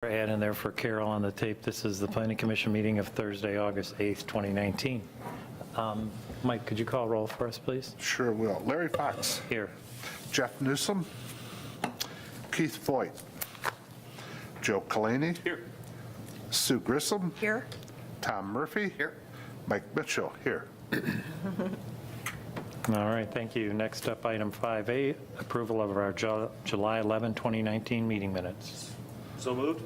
Add in there for Carol on the tape, this is the Planning Commission meeting of Thursday, August 8th, 2019. Mike, could you call roll for us, please? Sure will. Larry Fox. Here. Jeff Newsom. Keith Voigt. Joe Kalani. Here. Sue Grissom. Here. Tom Murphy. Here. Mike Mitchell. Here. All right, thank you. Next up, item 5A, approval of our July 11, 2019 meeting minutes. So moved.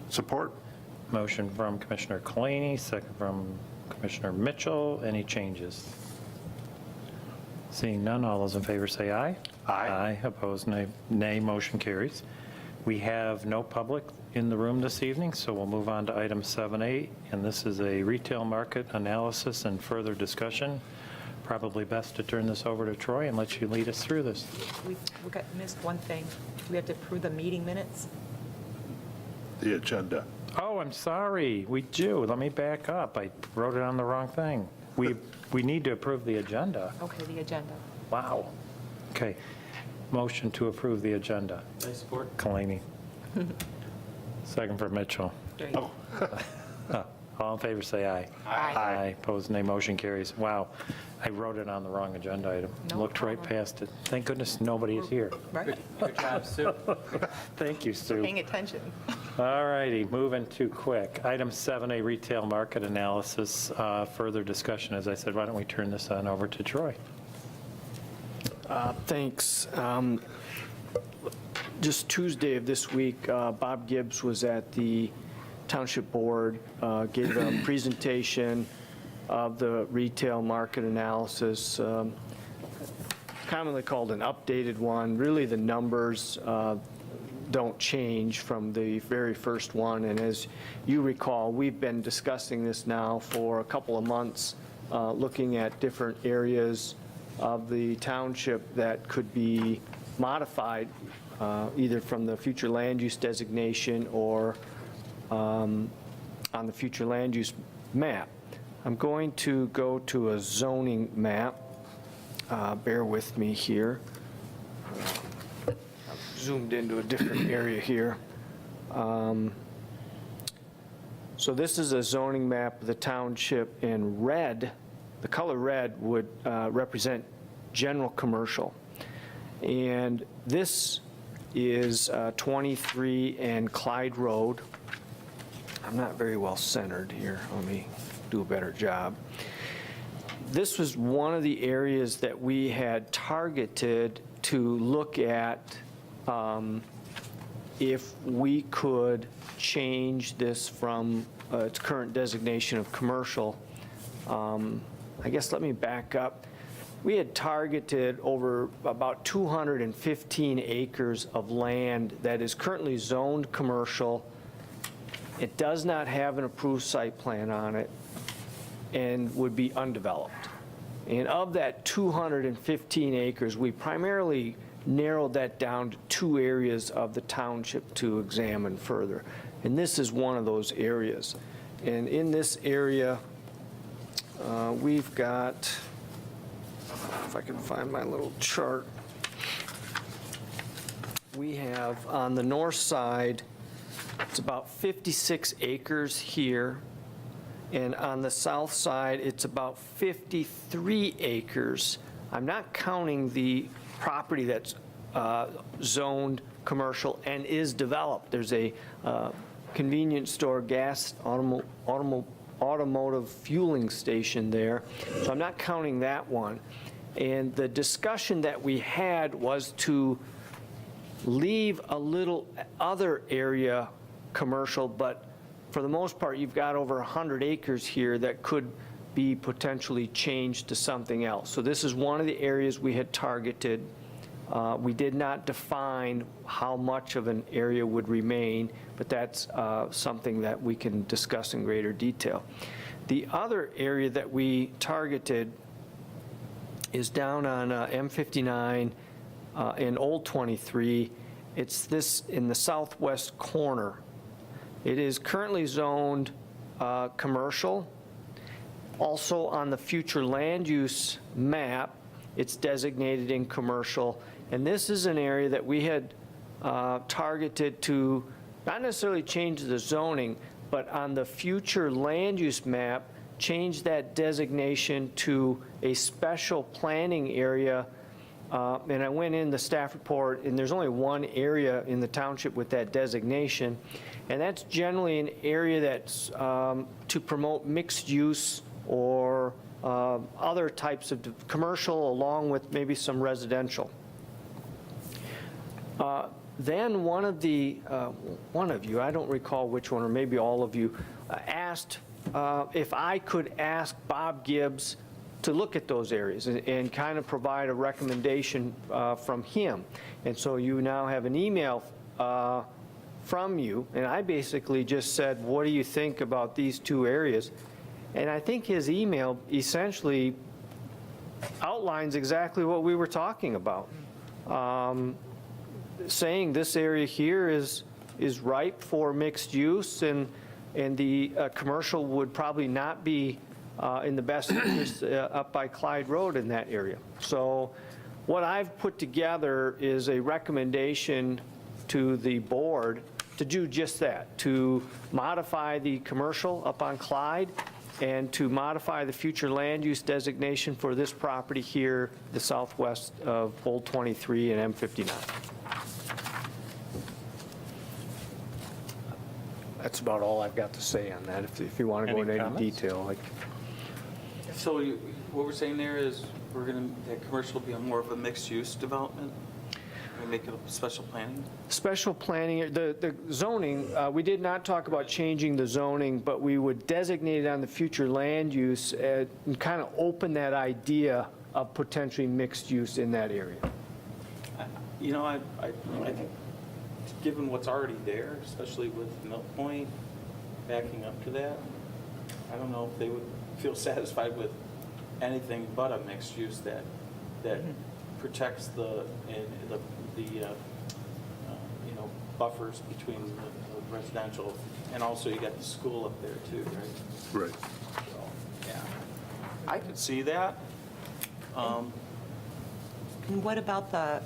Support. Motion from Commissioner Kalani, second from Commissioner Mitchell. Any changes? Seeing none, all those in favor say aye. Aye. Aye, opposed, nay. Nay, motion carries. We have no public in the room this evening, so we'll move on to item 7A, and this is a retail market analysis and further discussion. Probably best to turn this over to Troy and let you lead us through this. We missed one thing. We have to approve the meeting minutes. The agenda. Oh, I'm sorry, we do. Let me back up. I wrote it on the wrong thing. We need to approve the agenda. Okay, the agenda. Wow. Okay. Motion to approve the agenda. I support. Kalani. Second for Mitchell. There you go. All in favor, say aye. Aye. Aye. Opposed, nay. Motion carries. Wow. I wrote it on the wrong agenda item. No Looked right problem. past it. Thank goodness nobody is here. Right? Good job, Sue. Thank you, Sue. Paying attention. All righty, moving too quick. Item 7A, retail market analysis. Further discussion, as I said, why don't we turn this on over to Troy? Thanks. Just Tuesday of this week, Bob Gibbs was at the Township Board, gave a presentation of the retail market analysis, commonly called an updated one. Really, the numbers don't change from the very first one, and as you recall, we've been discussing this now for a couple of months, looking at different areas of the township that could be modified, either from the future land use designation or on the future land use map. I'm going to go to a zoning map. Bear with me here. I've zoomed into a different area here. So this is a zoning map of the township in red. The color red would represent general commercial. And this is 23 and Clyde Road. I'm not very well centered here. Let me do a better job. This was one of the areas that we had targeted to look at if we could change this from its current designation of commercial. I guess let me back up. We had targeted over about 215 acres of land that is currently zoned commercial. It does not have an approved site plan on it and would be undeveloped. And of that 215 acres, we primarily narrowed that down to two areas of the township to examine further. And this is one of those areas. And in this area, we've got, if I can find my little chart, we have on the north side, it's about 56 acres here, and on the south side, it's about 53 acres. I'm not counting the property that's zoned commercial and is developed. There's a convenience store, gas, automotive fueling station there, so I'm not counting that one. And the discussion that we had was to leave a little other area commercial, but for the most part, you've got over 100 acres here that could be potentially changed to something else. So this is one of the areas we had targeted. We did not define how much of an area would remain, but that's something that we can discuss in greater detail. The other area that we targeted is down on M59 in Old 23. It's this in the southwest corner. It is currently zoned commercial. Also on the future land use map, it's designated in commercial. And this is an area that we had targeted to not necessarily change the zoning, but on the future land use map, change that designation to a special planning area. And I went in the staff report, and there's only one area in the township with that designation, and that's generally an area that's to promote mixed use or other types of commercial along with maybe some residential. Then one of you, I don't recall which one, or maybe all of you, asked if I could ask Bob Gibbs to look at those areas and kind of provide a recommendation from him. And so you now have an email from you, and I basically just said, what do you think about these two areas? And I think his email essentially outlines exactly what we were talking about. Saying this area here is ripe for mixed use, and the commercial would probably not be in the best interest up by Clyde Road in that area. So what I've put together is a recommendation to the board to do just that, to modify the commercial up on Clyde and to modify the future land use designation for this property here, the southwest of Old 23 and M59. That's about all I've got to say on that. If you want to go Any into any comments? detail. So what we're saying there is we're going to, that commercial will be more of a mixed-use development? We make it a special planning? Special planning, the zoning, we did not talk about changing the zoning, but we would designate it on the future land use and kind of open that idea of potentially mixed use in that area. You know, I think, given what's already there, especially with Mill Point backing up to that, I don't know if they would feel satisfied with anything but a mixed use that protects the buffers between the residential, and also you got the school up there too, right? Right. So, yeah, I could see that. And what about the,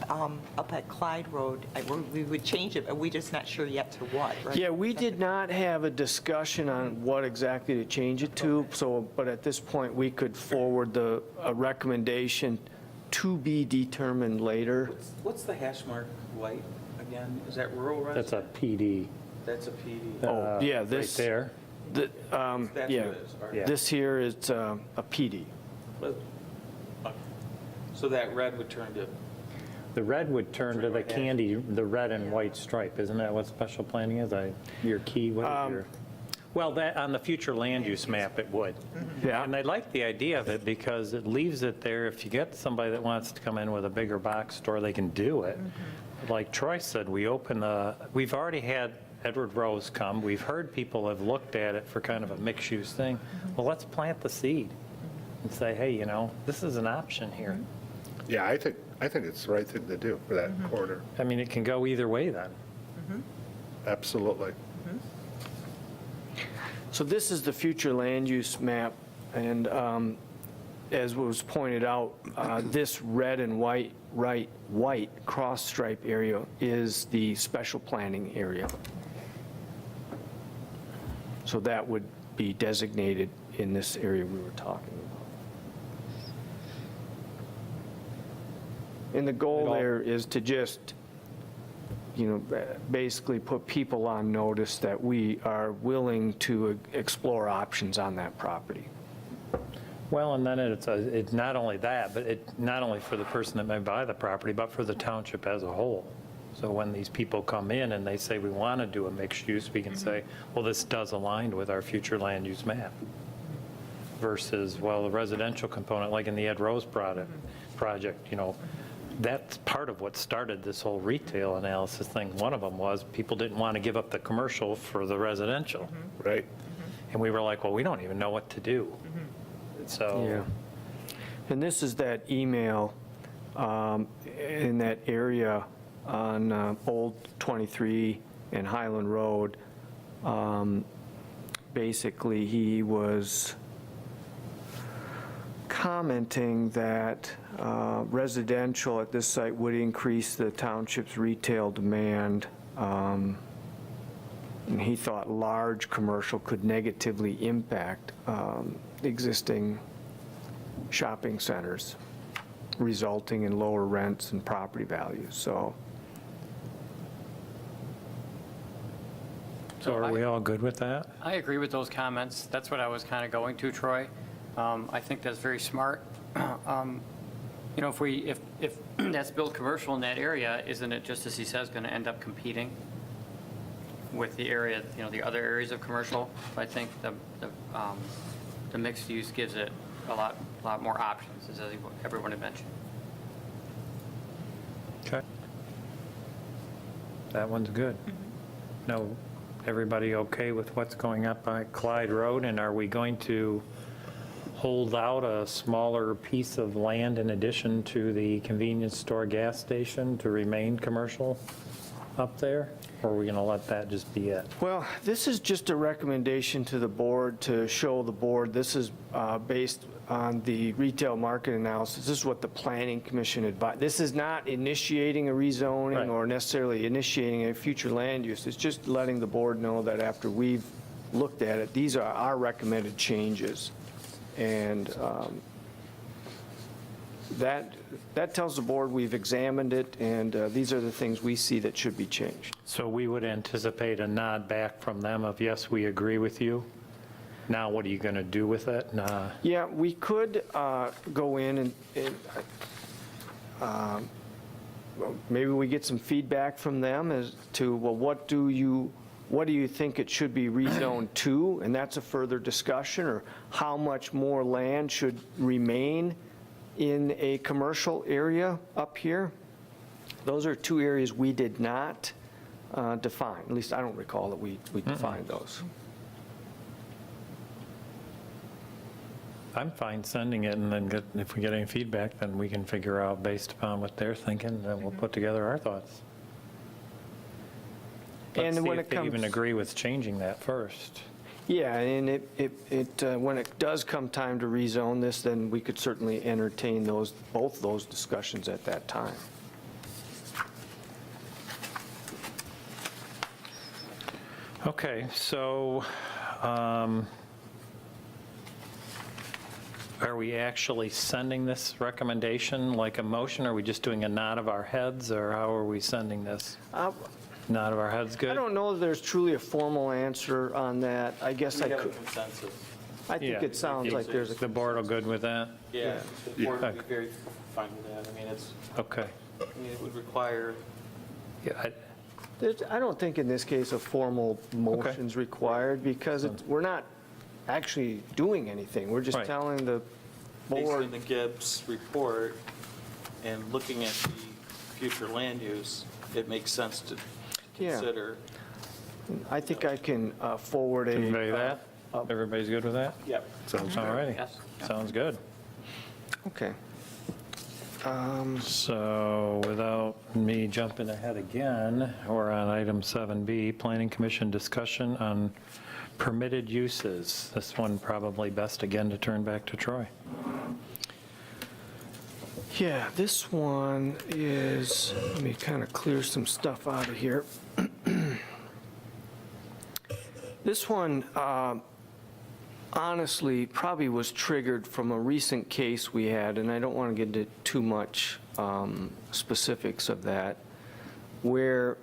up at Clyde Road? We would change it, but we're just not sure yet to what, right? Yeah, we did not have a discussion on what exactly to change it to, so, but at this point, we could forward a recommendation to be determined later. What's the hash mark white again? Is that rural That's a residential? PD. That's a PD. Oh, yeah, Right this, there. the, That's what yeah, it is. All right. Yeah. this here is a PD. But- okay. So that red would turn to, The red would turn to the Right. candy, the red and white stripe. Isn't that what special planning is? Your key, what is your? Well, that, on the future land use map, it would. Yeah. And I like the idea of it because it leaves it there. If you get somebody that wants to come in with a bigger box store, they can do it. Like Troy said, we've already had Edward Rose come. We've heard people have looked at it for kind of a mixed use thing. Well, let's plant the seed and say, hey, this is an option here. Yeah, I think it's the right thing to do for that corner. I mean, it can go either way then. Absolutely. So this is the future land use map, and as was pointed out, this red and white cross stripe area is the special planning area. So that would be designated in this area we were talking about. And the goal there is to just, basically put people on notice that we are willing to explore options on that property. Well, and then it's not only that, but it not only for the person that may buy the property, but for the township as a whole. So when these people come in and they say, we want to do a mixed use, we can say, well, this does align with our future land use map. Versus, well, the residential component, like in the Ed Rose project, that's part of what started this whole retail analysis thing. One of them was people didn't want to give up the commercial for the residential. Right. And we were like, well, we don't even know what to do. So. Yeah. And this is that email in that area on Old 23 and Highland Road. Basically, he was commenting that residential at this site would increase the township's retail demand. And he thought large commercial could negatively impact existing shopping centers, resulting in lower rents and property values, so. So are we all good with that? I agree with those comments. That's what I was kind of going to, Troy. I think that's very smart. You know, if that's built commercial in that area, isn't it, just as he says, going to end up competing with the area, you know, the other areas of commercial? I think the mixed use gives it a lot more options, as everyone had mentioned. Okay. That one's good. No, everybody okay with what's going up by Clyde Road? And are we going to hold out a smaller piece of land in addition to the convenience store gas station to remain commercial up there? Or are we going to let that just be it? Well, this is just a recommendation to the board to show the board, this is based on the retail market analysis. This is what the planning commission advised. This is not initiating a rezoning Right. or necessarily initiating a future land use. It's just letting the board know that after we've looked at it, these are our recommended changes. And that tells the board we've examined it, and these are the things we see that should be changed. So we would anticipate a nod back from them of, yes, we agree with you. Now what are you going to do with it? Nah. Yeah, we could go in and maybe we get some feedback from them as to, well, what do you think it should be rezoned to? And that's a further discussion, or how much more land should remain in a commercial area up here? Those are two areas we did not define. At least I don't recall that we defined those. I'm fine sending it, and then if we get any feedback, then we can figure out based upon what they're thinking, then we'll put together our thoughts. Let's see when if it they comes, even agree with changing that first. yeah, and when it does come time to rezone this, then we could certainly entertain both those discussions at that time. Okay, so are we actually sending this recommendation like a motion? Are we just doing a nod of our heads, or how are we sending this? Nod of our heads, good? I don't know if there's truly a formal answer on that. I guess I We have a could, consensus. I think Yeah. it sounds like there's a. The board are good with that? Yeah, the board would be Yeah. very fine with that. I mean, Okay. it would require, Yeah, I don't think in this case a formal motion's required, because we're not actually doing anything. We're just Right. telling the based on board. the Gibbs report and looking at the future land use, it makes sense to Yeah. consider. I think I can forward convey a. that? Everybody's good with that? Yep. Sounds All good. righty. Yes. Sounds good. Okay. So without me jumping ahead again, we're on item 7B, Planning Commission discussion on permitted uses. This one probably best again to turn back to Troy. Yeah, this one is, let me kind of clear some stuff out of here. This one, honestly, probably was triggered from a recent case we had, and I don't want to get into too much specifics of that, where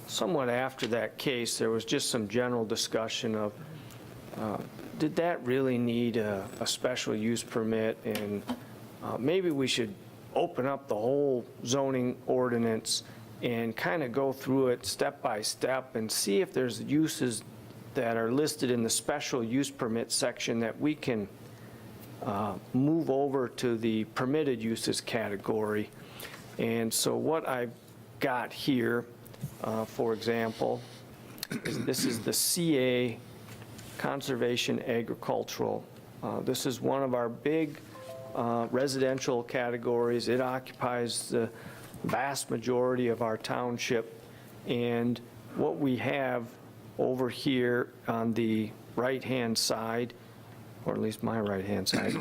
somewhat after that case, there was just some general discussion of, did that really need a special use permit? And maybe we should open up the whole zoning ordinance and kind of go through it step by step and see if there's uses that are listed in the special use permit section that we can move over to the permitted uses category. And so what I've got here, for example, this is the CA Conservation Agricultural. This is one of our big residential categories. It occupies the vast majority of our township. And what we have over here on the right-hand side, or at least my right-hand side,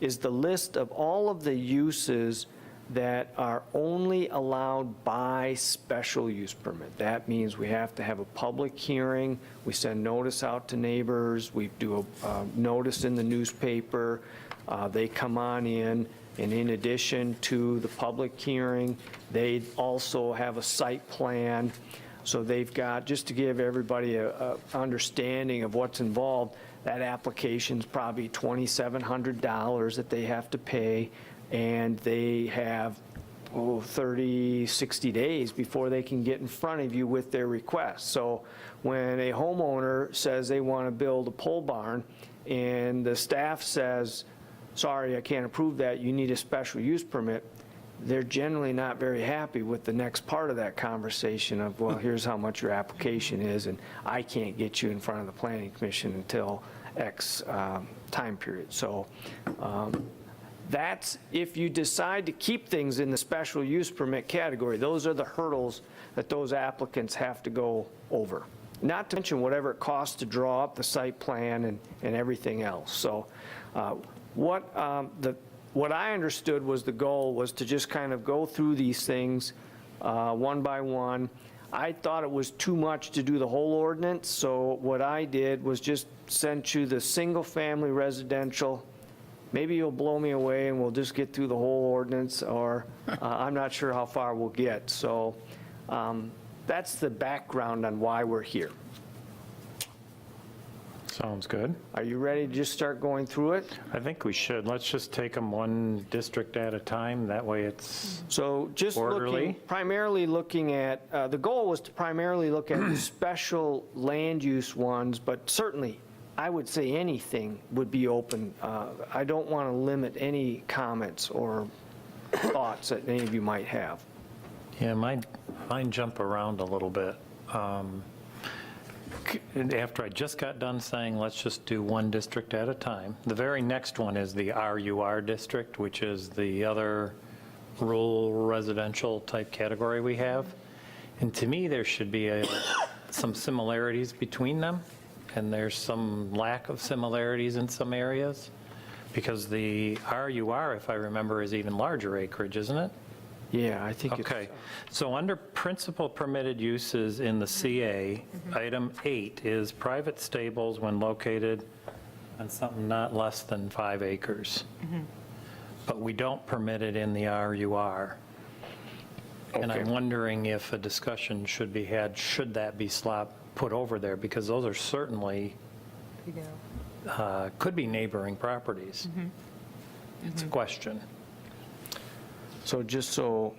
is the list of all of the uses that are only allowed by special use permit. That means we have to have a public hearing, we send notice out to neighbors, we do a notice in the newspaper, they come on in, and in addition to the public hearing, they also have a site plan. So they've got, just to give everybody a understanding of what's involved, that application's probably $2,700 that they have to pay, and they have 30, 60 days before they can get in front of you with their request. So when a homeowner says they want to build a pole barn, and the staff says, sorry, I can't approve that, you need a special use permit, they're generally not very happy with the next part of that conversation of, well, here's how much your application is, and I can't get you in front of the planning commission until X time period. So that's, if you decide to keep things in the special use permit category, those are the hurdles that those applicants have to go over. Not to mention whatever it costs to draw up the site plan and everything else. So what I understood was the goal was to just kind of go through these things one by one. I thought it was too much to do the whole ordinance, so what I did was just send you the single-family residential. Maybe you'll blow me away and we'll just get through the whole ordinance, or I'm not sure how far we'll get. So that's the background on why we're here. Sounds good. Are you ready to just start going through it? I think we should. Let's just take them one district at a time. That way it's, So just Orderly. primarily looking at, the goal was to primarily look at the special land use ones, but certainly, I would say anything would be open. I don't want to limit any comments or thoughts that any of you might have. yeah, mine jump around a little bit. After I just got done saying, let's just do one district at a time, the very next one is the RUR district, which is the other rural residential type category we have. And to me, there should be some similarities between them, and there's some lack of similarities in some areas, because the RUR, if I remember, is even larger acreage, isn't it? Yeah, I think it's. Okay, so under principal permitted uses in the CA, item 8 is private stables when located on something not less than 5 acres. But we don't permit it in the RUR. And I'm Okay. wondering if a discussion should be had, should that be put over there? Because those are certainly, could be neighboring properties. It's a question. So just so,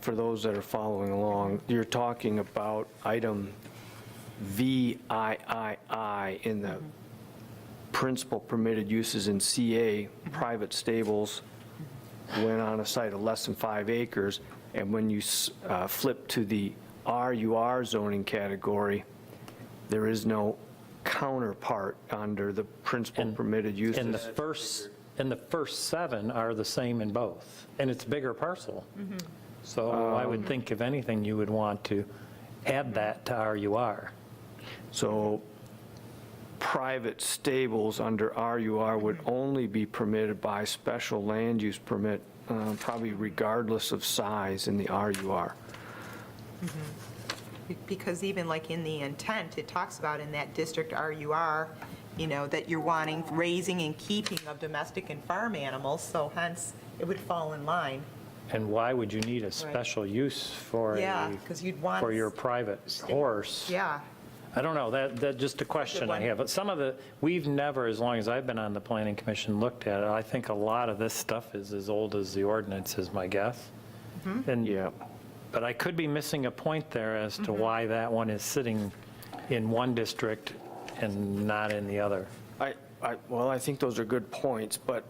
for those that are following along, you're talking about item VIII in the principal permitted uses in CA, private stables when on a site of less than 5 acres, and when you flip to the RUR zoning category, there is no counterpart under the principal And- permitted uses. And the first 7 are the same in both, and it's a bigger parcel. So I would think, if anything, you would want to add that to RUR. So private stables under RUR would only be permitted by special land use permit, probably regardless of size in the RUR. Because even like in the intent, it talks about in that district RUR, that you're wanting raising and keeping of domestic and farm animals, so hence it would fall in line. And why would you need a special use for Yeah, 'cause you'd want- for your private horse? Yeah, I don't know, that's just a question I have. But some of we've never, as long as I've been on the planning commission, looked at it. I think a lot of this stuff is as old as the ordinance, is my guess. And Yeah. But I could be missing a point there as to why that one is sitting in one district and not in the other. Well, I think those are good points, but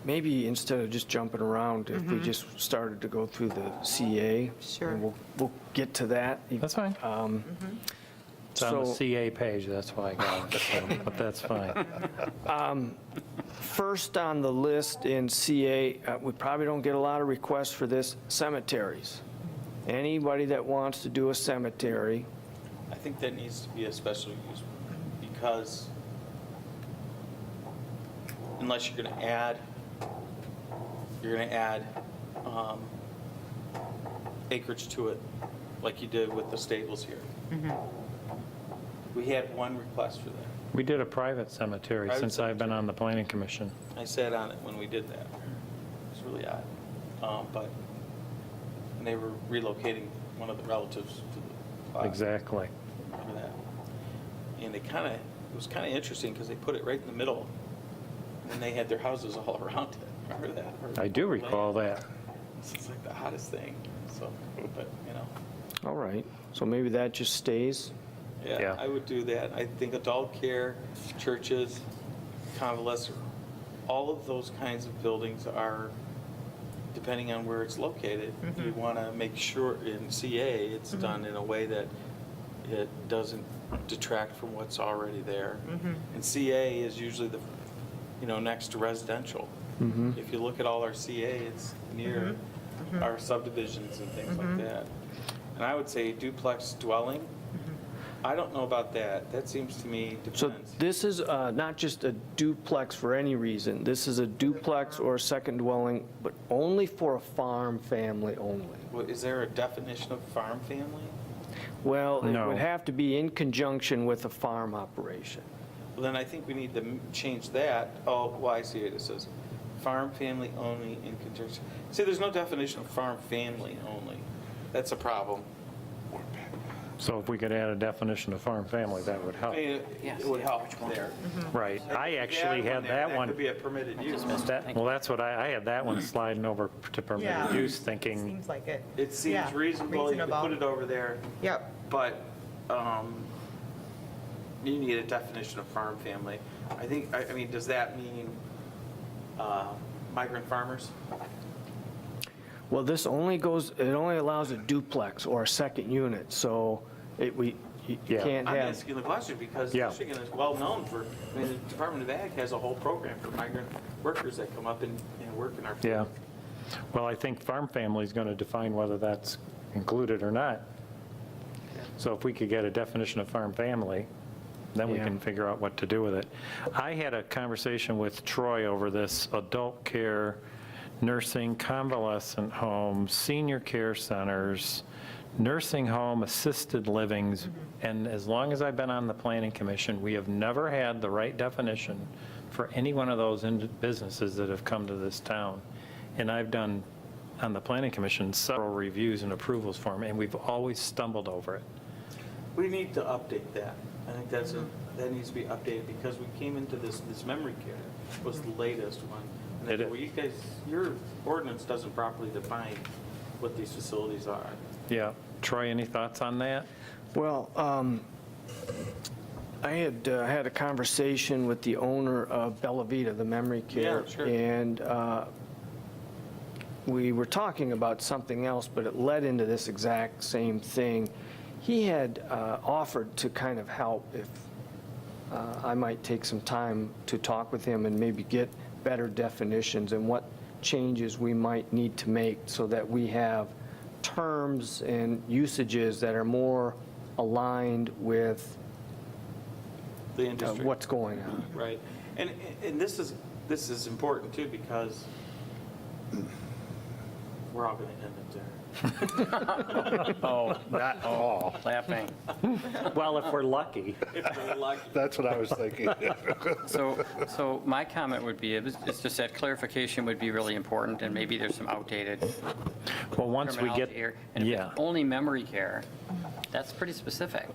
maybe instead of just jumping around, if we just started to go through the CA. Sure. and we'll get to that. That's fine. It's on the So- CA page, that's why I got it, so, but that's fine. First on the list in CA, we probably don't get a lot of requests for this, cemeteries. Anybody that wants to do a cemetery, I think that needs to be a special use, because unless you're gonna add acreage to it, like you did with the stables here. We had one request for that. We did a private cemetery Private since I've been cemetery. on the planning commission. I sat on it when we did that. It's really odd. And they were relocating one of the relatives to the plot. Exactly. Remember that? And it was kind of interesting because they put it right in the middle, and they had their houses all around it. Remember that? Or I do recall that. It's like the hottest thing, so, but, All right, so maybe that just stays? yeah, Yeah. I would do that. I think adult care, churches, convalescent, all of those kinds of buildings are, depending on where it's located, you want to make sure in CA, it's done in a way that it doesn't detract from what's already there. And CA is usually the, next to residential. If you look at all our CA, it's near our subdivisions and things like that. And I would say duplex dwelling, I don't know about that. That seems to me So depends. this is not just a duplex for any reason. This is a duplex or a second dwelling, but only for a farm family only. Well, is there a definition of farm family? Well, it No. would have to be in conjunction with a farm operation. Well, then I think we need to change that. Oh, well, I see what it says. Farm family only in conjunction. See, there's no definition of farm family only. That's a problem. So if we could add a definition of farm family, that would I help. mean, it would help there. Right. I actually had that That one. could be a permitted use. Well, that's what I had that one sliding over to permitted Yeah. use, thinking, Seems like it. It seems Yeah, reasonable. You could reasonable. put it over there, Yep. but you need a definition of farm family. I mean, does that mean migrant farmers? Well, this only allows a duplex or a second unit, so you Yeah. can't I'm have, asking the question because Yeah. Michigan is well-known for, the Department of Ag has a whole program for migrant workers that come up and work in our yeah. field. Well, I think farm family is going to define whether that's included or not. So if we could get a definition of farm family, then we Yeah. can figure out what to do with it. I had a conversation with Troy over this adult care, nursing, convalescent homes, senior care centers, nursing home, assisted livings, and as long as I've been on the planning commission, we have never had the right definition for any one of those businesses that have come to this town. And I've done, on the planning commission, several reviews and approvals for them, and we've always stumbled over it. We need to update that. I think that needs to be updated because we came into this memory care was the latest one. And I It said, is. well, you guys, your ordinance doesn't properly define what these facilities are. Yeah. Troy, any thoughts on that? well, I had a conversation with the owner of Bella Vita, the memory care. Yeah, sure. And we were talking about something else, but it led into this exact same thing. He had offered to kind of help if I might take some time to talk with him and maybe get better definitions and what changes we might need to make so that we have terms and usages that are more aligned with The industry. what's going on. Right. And this is important too because we're all going to end up there. Oh, not all. Laughing. Well, if we're lucky. If we're lucky. That's what I was thinking. So my comment would be, it's just that clarification would be really important, and maybe there's some outdated Well, once we terminology get, here. And if yeah. it's only memory care, that's pretty specific.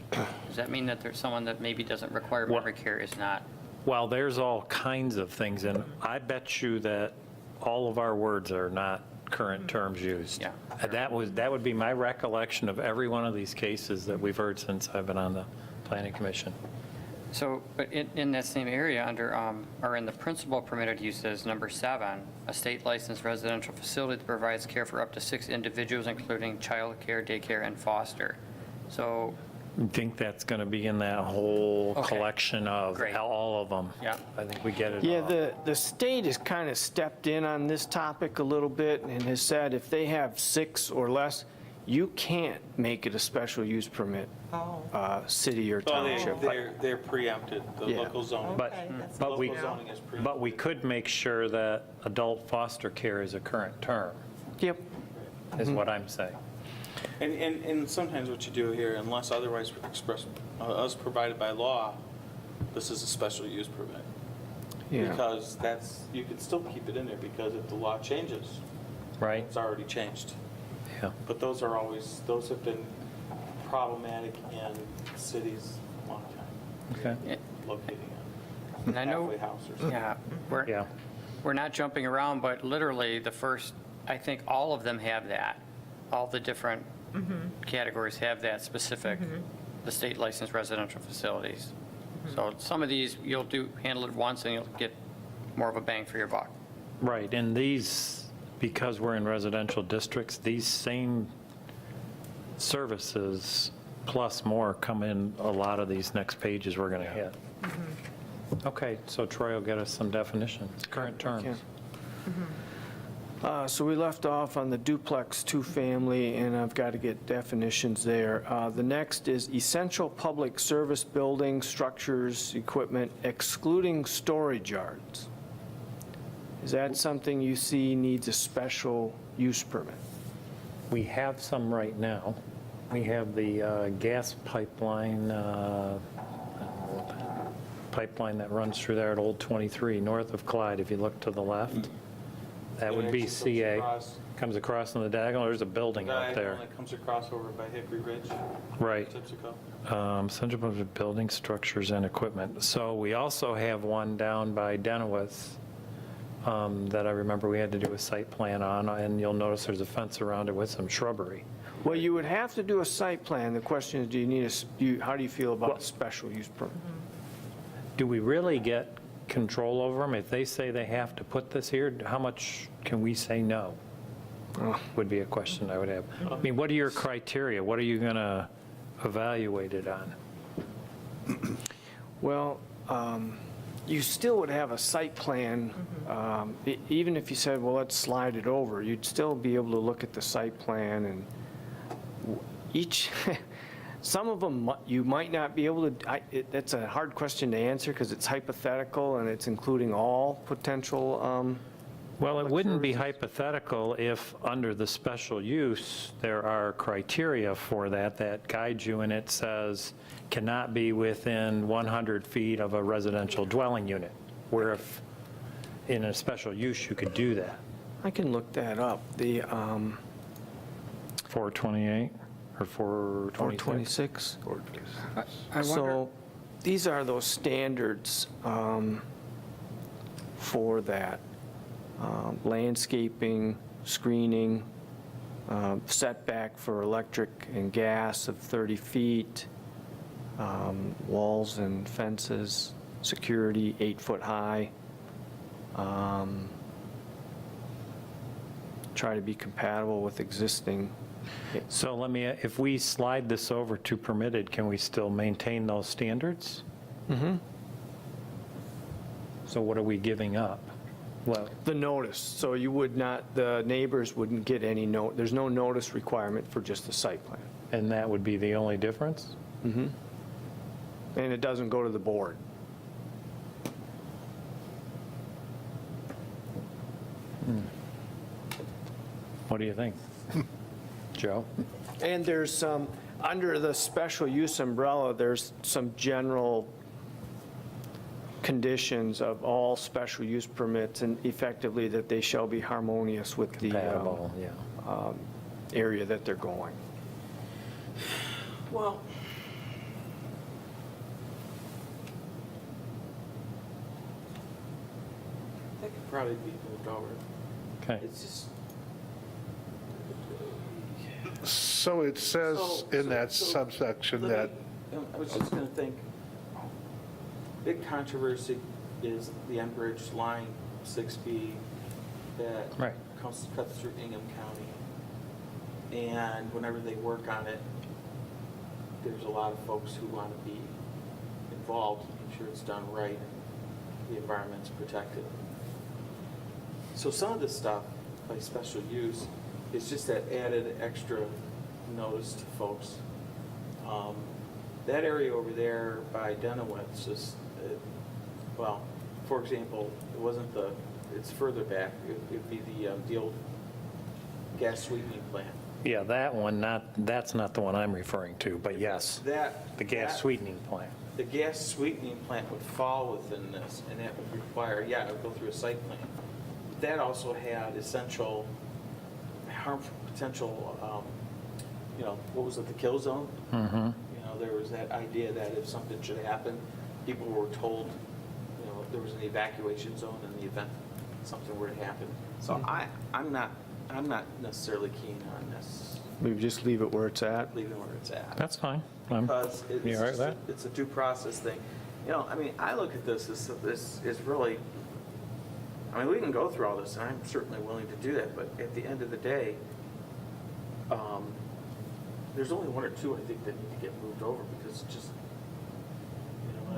Does that mean that there's someone that maybe doesn't require Well- memory care is not? Well, there's all kinds of things, and I bet you that all of our words are not current terms used. Yeah. That would be my recollection of every one of these cases that we've heard since I've been on the planning commission. So, but in that same area, under, or in the principal permitted uses, number 7, a state licensed residential facility that provides care for up to 6 individuals, including child care, daycare, and foster. So, I think that's going to be in that whole Okay. collection of Great. all of them. Yeah. I think we get it Yeah, all. the state has kind of stepped in on this topic a little bit and has said if they have 6 or less, you can't make it a special use permit, Oh. city or Well, township. they're preempted, the Yeah. local zoning. But, Okay, that's but we, Local zoning is preempted. but we could make sure that adult foster care is a current term. Yep. is what I'm saying. And sometimes what you do here, unless otherwise expressed, as provided by law, this is a special use permit. Yeah. Because you could still keep it in there, because if the law changes, Right? it's already changed. Yeah. But those have been problematic in cities a long time, Okay. locating And I a know, halfway house or something. yeah, Yeah. we're not jumping around, but literally the first, I think all of them have that. All the different categories have that specific, the state licensed residential facilities. So some of these, you'll handle it once and you'll get more of a bang for your buck. Right, and these, because we're in residential districts, these same services plus more come in a lot of these next pages we're going to hit. Okay, so Troy will get us some definitions, current terms. So we left off on the duplex two-family, and I've got to get definitions there. The next is essential public service buildings, structures, equipment, excluding storage yards. Is that something you see needs a special use permit? We have some right now. We have the gas pipeline, pipeline that runs through there at Old 23, north of Clyde, if you look to the left. That would be CA. Comes across on the diagonal, there's a building up there. That comes across over by Hickory Ridge, Right. Tipsico. Central Public Building, Structures, and Equipment. So we also have one down by Denowitz that I remember we had to do a site plan on, and you'll notice there's a fence around it with some shrubbery. Well, you would have to do a site plan. The question is, do you need how do you feel about a special use permit? Do we really get control over them? If they say they have to put this here, how much can we say no? Would be a question I would have. I mean, what are your criteria? What are you going to evaluate it on? Well, you still would have a site plan, even if you said, well, let's slide it over, you'd still be able to look at the site plan and each, some of them you might not be able to, that's a hard question to answer because it's hypothetical and it's including all potential. Well, it wouldn't be hypothetical if, under the special use, there are criteria for that guide you, and it says cannot be within 100 feet of a residential dwelling unit, where if in a special use, you could do that. I can look that up. The 428 or 426? 426. So these are those standards for that. Landscaping, screening, setback for electric and gas of 30 feet, walls and fences, security 8 foot high. Try to be compatible with existing. So let me, if we slide this over to permitted, can we still maintain those standards? Mm-hmm. So what are we giving up? Well, The notice, so you would not, the neighbors wouldn't get any there's no notice requirement for just the site plan. and that would be the only difference? Mm-hmm. And it doesn't go to the board. What do you think? Joe? And there's some, under the special use umbrella, there's some general conditions of all special use permits, and effectively that they shall be harmonious with the Compatible, yeah. area that they're going. Well, that could probably be moved over. Okay. It's just. So it says in that subsection that, I was just going to think, big controversy is the Enbridge Line 6B that Right. cuts through Ingham County. And whenever they work on it, there's a lot of folks who want to be involved, make sure it's done right, and the environment's protected. So some of this stuff, by special use, is just that added extra notice to folks. That area over there by Denowitz is, well, for example, it wasn't it's further back. It'd be the old gas sweetening plant. Yeah, that one, that's not the one I'm referring to, but yes, the gas sweetening plant. The gas sweetening plant would fall within this, and that would require, yeah, it would go through a site plan. That also had essential harmful potential, what was it, the kill zone? Mm-hmm. There was that idea that if something should happen, people were told, there was an evacuation zone in the event something were to happen. So I'm not necessarily keen on this, Maybe just leave it where it's at. leaving where it's at. That's fine. Because it's You all right with that? it's a due process thing. I look at this as really, we can go through all this, and I'm certainly willing to do that, but at the end of the day, there's only one or two, I think, that need to get moved over, because it's just,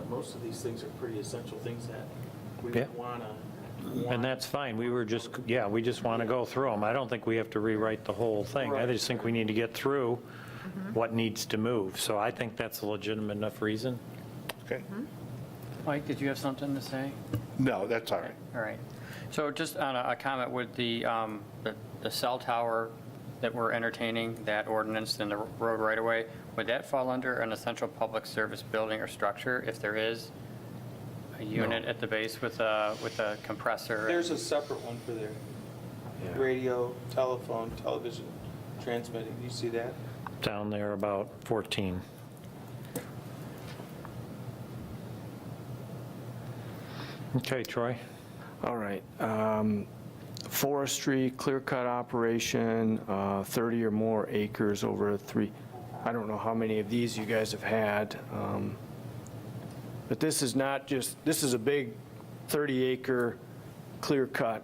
most of these things are pretty essential things that we Yeah. want to. And that's fine. We just want to go through them. I don't think we have to rewrite the whole thing. I Right. just think we need to get through what needs to move. So I think that's a legitimate enough reason. Okay. Mike, did you have something to say? No, that's all right. All right. So just on a comment with the cell tower that we're entertaining, that ordinance in the road right away, would that fall under an essential public service building or structure if there is a unit at the base with a compressor? There's a separate one for there. Yeah. Radio, telephone, television, transmitting. You see that? Down there about 14. Okay, Troy? All right. Forestry, clear-cut operation, 30 or more acres over I don't know how many of these you guys have had. But this is not just, this is a big 30-acre clear cut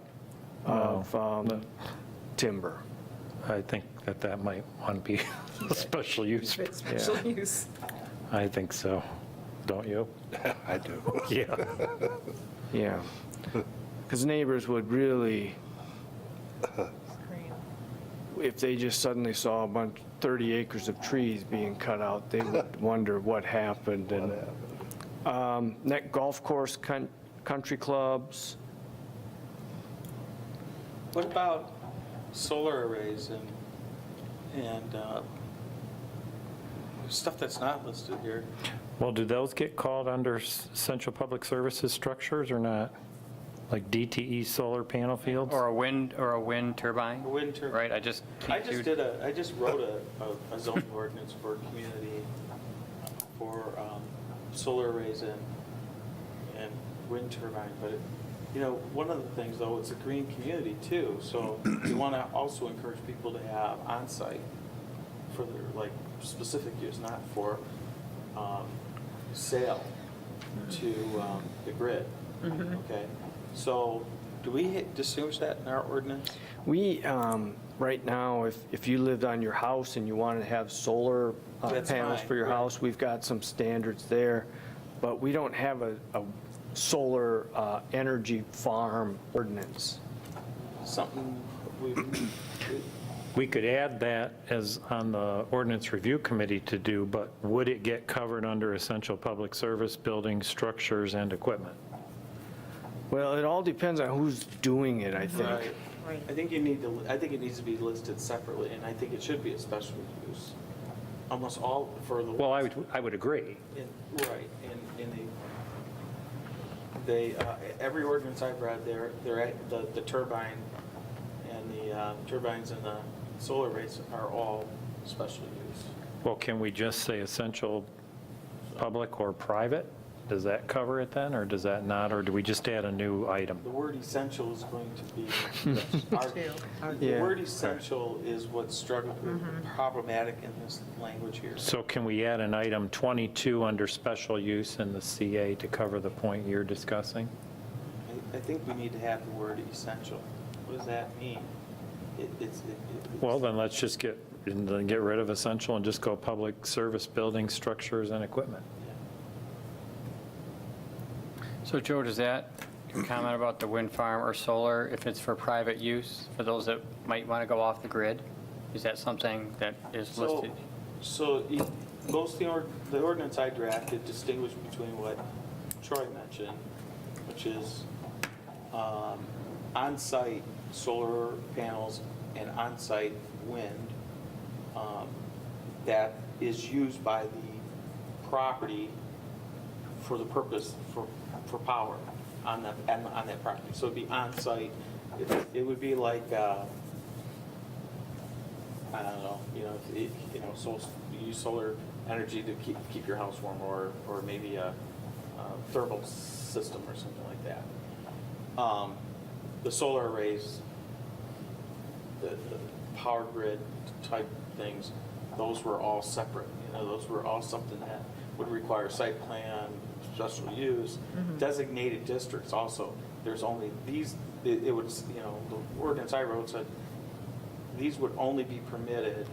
of timber. I think that might want to be a special use. Special use. I think so. Don't you? I do. Yeah. Yeah. Because neighbors would really, if they just suddenly saw 30 acres of trees being cut out, they would wonder what happened. And net golf course, country clubs. What about solar arrays and stuff that's not listed here? Well, do those get called under essential public services structures or not? Like DTE solar panel fields? Or a wind turbine? A wind turbine. Right, I just wrote a zoning ordinance for a community for solar arrays and wind turbine, but one of the things though, it's a green community too, so we want to also encourage people to have on-site for their specific use, not for sale to the grid. Okay, so do we distinguish that in our ordinance? We, right now, if you lived on your house and you wanted to have solar That's panels fine, for your right. house, we've got some standards there, but we don't have a solar energy farm ordinance. Something We could add that as on the ordinance review committee to do, but would it get covered under essential public service buildings, structures, and equipment? Well, it all depends on who's doing it, I think. Right. Right. I think it needs to be listed separately, and I think it should be a special use. Almost all for the. Well, I would agree. Right, in every ordinance I've read, the turbine and the turbines and the solar arrays are all special use. Well, can we just say essential public or private? Does that cover it then, or does that not, or do we just add a new item? The word essential is going to be, the Yeah. word essential is what's problematic in this language here. So can we add an item 22 under special use in the CA to cover the point you're discussing? I think we need to have the word essential. What does that mean? It's Well, then let's just get rid of essential and just go public service buildings, structures, and equipment. So Joe, does that comment about the wind farm or solar, if it's for private use, for those that might want to go off the grid? Is that something that is listed? The ordinance I drafted distinguished between what Troy mentioned, which is on-site solar panels and on-site wind that is used by the property for the purpose for power on that property. So it'd be on-site. It would be like, I don't know, so you use solar energy to keep your house warm, or maybe a thermal system or something like that. The solar arrays, the power grid type things, those were all separate. Those were all something that would require site plan, special use, designated districts also. There's only these, it would, the ordinance I wrote said these would only be permitted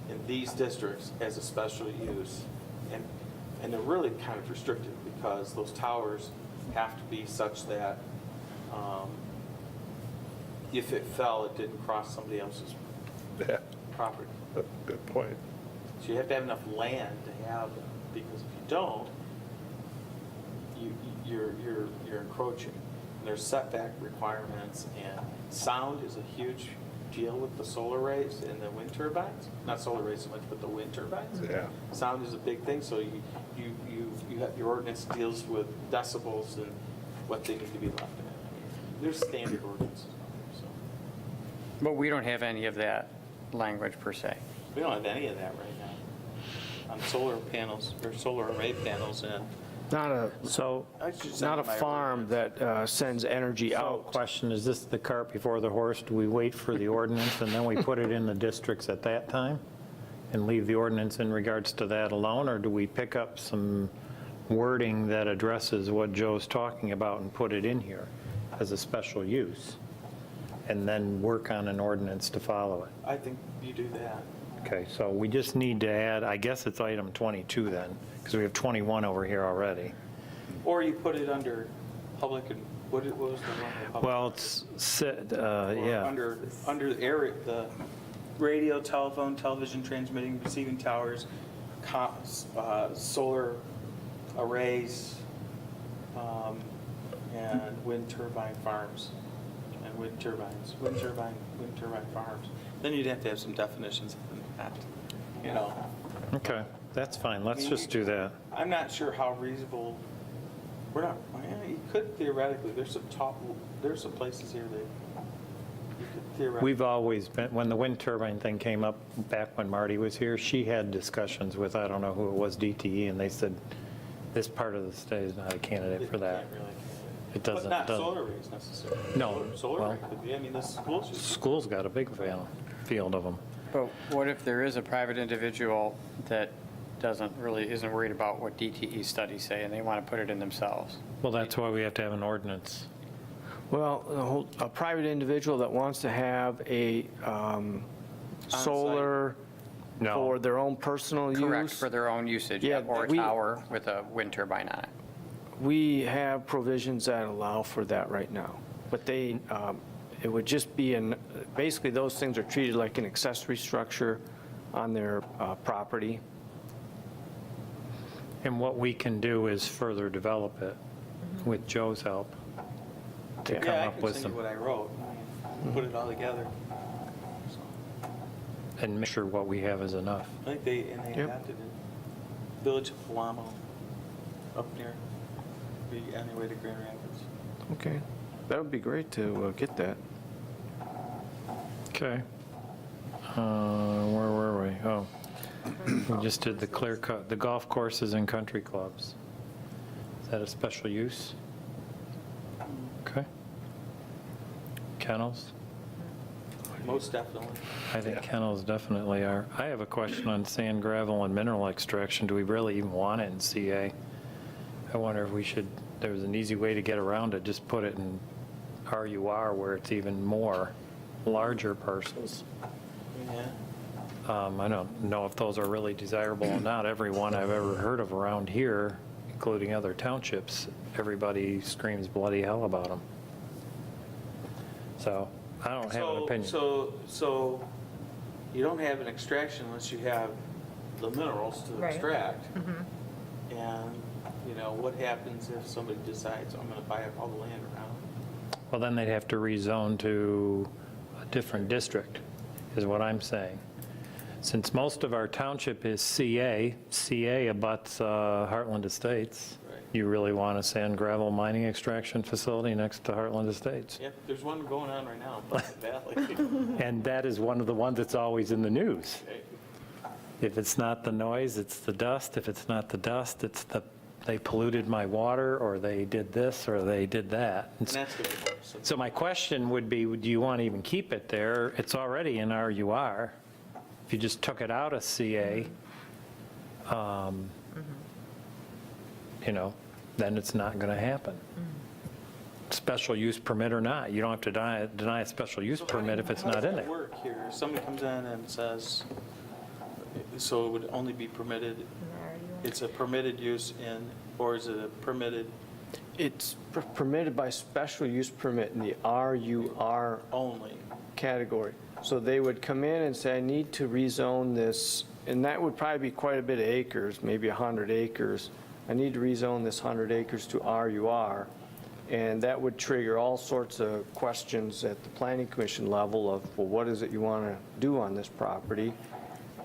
in these districts as a special use. And they're really kind of restricted because those towers have to be such that if it fell, it didn't cross somebody else's Yeah, property. good point. So you have to have enough land to have them, because if you don't, you're encroaching. And there's setback requirements, and sound is a huge deal with the solar arrays and the wind turbines. Not solar arrays so much, but the wind turbines. Yeah. Sound is a big thing, so you have, your ordinance deals with decibels and what they need to be left in it. There's standard ordinances, so. But we don't have any of that language per se. We don't have any of that right now on solar panels, or solar array panels, and So not a farm that sends energy out. question, is this the cart before the horse? Do we wait for the ordinance and then we put it in the districts at that time and leave the ordinance in regards to that alone? Or do we pick up some wording that addresses what Joe's talking about and put it in here as a special use? And then work on an ordinance to follow it? I think you do that. Okay, so we just need to add, I guess it's item 22 then, because we have 21 over here already. Or you put it under public, and what was the one? Public? Well, it's said, Or yeah. Under the area, the radio, telephone, television transmitting, receiving towers, solar arrays, and wind turbine farms, and wind turbine farms. Then you'd have to have some definitions in that, Okay, that's fine, let's just do that. I'm not sure how reasonable, you could theoretically, there's some places here that you could theoretically. We've always been, when the wind turbine thing came up back when Marty was here, she had discussions with, I don't know who it was, DTE, and they said, this part of the state is not a candidate for that. It doesn't. But not solar arrays necessarily. No, Solar well- array could be, the schools use. School's got a big field of them. But what if there is a private individual that isn't worried about what DTE studies say, and they want to put it in themselves? Well, that's why we have to have an ordinance. Well, a private individual that wants to have a solar No. for their own personal use. Correct, for their own usage, Yeah, or a we- tower with a wind turbine on it. We have provisions that allow for that right now, but it would just be basically those things are treated like an accessory structure on their property. And what we can do is further develop it with Joe's help to come Yeah, I up can with send you some, what I wrote, put it all together. So, and make sure what we have is enough. I think they Yep. adapted it. Village of Palamo, up near, on your way to Grand Rapids. Okay, that would be great to get that. Okay. Where were we? Oh, we just did the clear cut, the golf courses and country clubs. Is that a special use? Okay. Kennels? Most definitely. I think kennels definitely are. I have a question on sand, gravel, and mineral extraction. Do we really even want it in CA? I wonder if we should, there's an easy way to get around it, just put it in RUR where it's even more larger parcels. Yeah. I don't know if those are really desirable or not. Every one I've ever heard of around here, including other townships, everybody screams bloody hell about them. So I don't have an opinion. So you don't have an extraction unless you have the minerals to Right. extract. And, what happens if somebody decides, I'm going to buy up all the land around? Well, then they'd have to rezone to a different district, is what I'm saying. Since most of our township is CA abuts Hartland Estates. Right. You really want a sand gravel mining extraction facility next to Hartland Estates. Yeah, there's one going on right now in Pleasant Valley. And that is one of the ones that's always in the news. Okay. If it's not the noise, it's the dust. If it's not the dust, it's they polluted my water, or they did this, or they did that. And that's good. So my question would be, do you want to even keep it there? It's already in RUR. If you just took it out of CA, then it's not going to happen. Special use permit or not, you don't have to deny a special use permit if it's not in How does there. that work here? Somebody comes in and says, so it would only be permitted, it's a permitted use in, or is it a permitted It's permitted by special use permit in the RUR only? category. So they would come in and say, I need to rezone this, and that would probably be quite a bit of acres, maybe 100 acres. I need to rezone this 100 acres to RUR, and that would trigger all sorts of questions at the planning commission level of, well, what is it you want to do on this property?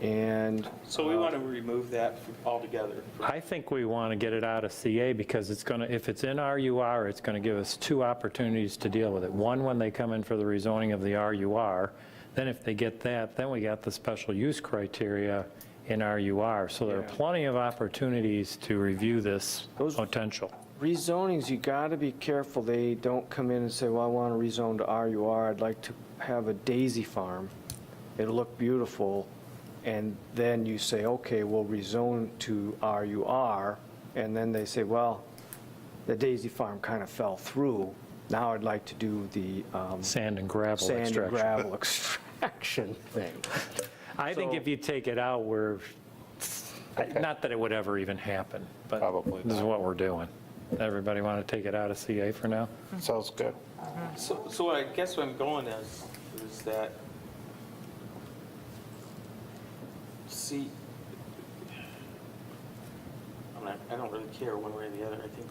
And So we want to remove that altogether. I think we want to get it out of CA because it's going to, if it's in RUR, it's going to give us two opportunities to deal with it. One, when they come in for the rezoning of the RUR, then if they get that, then we got the special use criteria in RUR. So there are plenty of opportunities to review this potential. rezonings, you got to be careful they don't come in and say, well, I want to rezone to RUR, I'd like to have a daisy farm. It'll look beautiful. And then you say, okay, we'll rezone to RUR, and then they say, well, the daisy farm kind of fell through. Now I'd like to do the Sand and gravel sand and extraction. gravel extraction thing. I think So- if you take it out, not that it would ever even happen, but Probably this is not. what we're doing. Everybody want to take it out of CA for now? Sounds good. So I guess what I'm going is that, see, I don't really care one way or the other. I think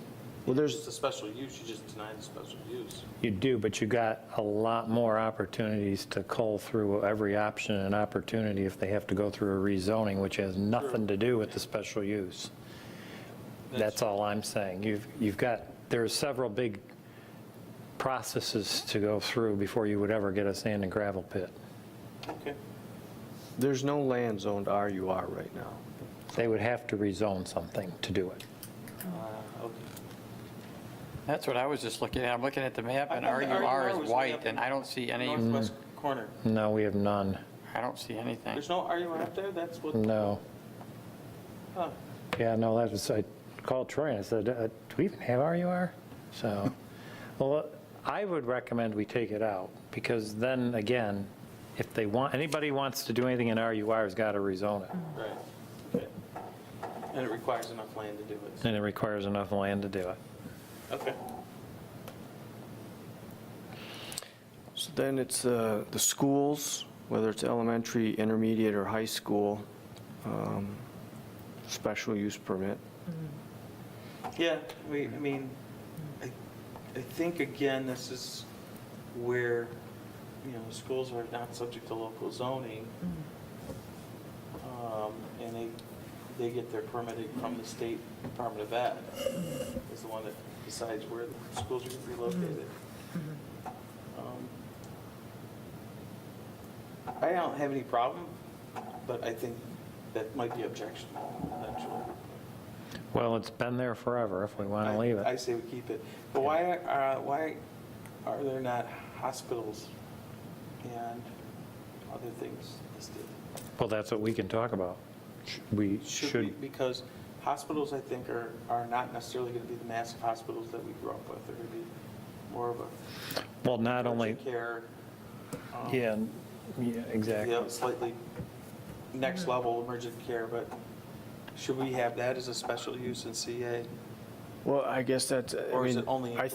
Well, there's- it's a special use, you just deny the special use. You do, but you got a lot more opportunities to cull through every option and opportunity if they have to go through a rezoning, which has nothing to do with the special use. That's all I'm saying. There's several big processes to go through before you would ever get a sand and gravel pit. Okay. There's no land zoned RUR right now. They would have to rezone something to do it. Okay. That's what I was just looking at. I'm looking at the map, and I thought the RUR RUR is was way white, up and I don't see any, Northwest corner. No, we have none. I don't see anything. There's no RUR up there? That's what? No. Huh. Yeah, no, that was, I called Troy and I said, do we even have RUR? So, well, I would recommend we take it out, because then, again, if anybody wants to do anything in RUR has got to rezone it. Right. Okay. And it requires enough land to do it. And it requires enough land to do it. Okay. So then it's the schools, whether it's elementary, intermediate, or high school, special use permit. Yeah, I mean, I think, again, this is where, schools are not subject to local zoning. And they get their permitting from the State Department of Ed, is the one that decides where the schools are going to be located. I don't have any problem, but I think that might be objectionable eventually. Well, it's been there forever if we want to leave I it. say we keep it. But why are there not hospitals and other things listed? Well, that's what we can talk about. We should, Because hospitals, I think, are not necessarily going to be the massive hospitals that we grew up with. They're going to be more of a well, not only, urgent care. yeah, exactly. Slightly next level emergent care, but should we have that as a special use in CA? Well, I guess that's, Or is it only in I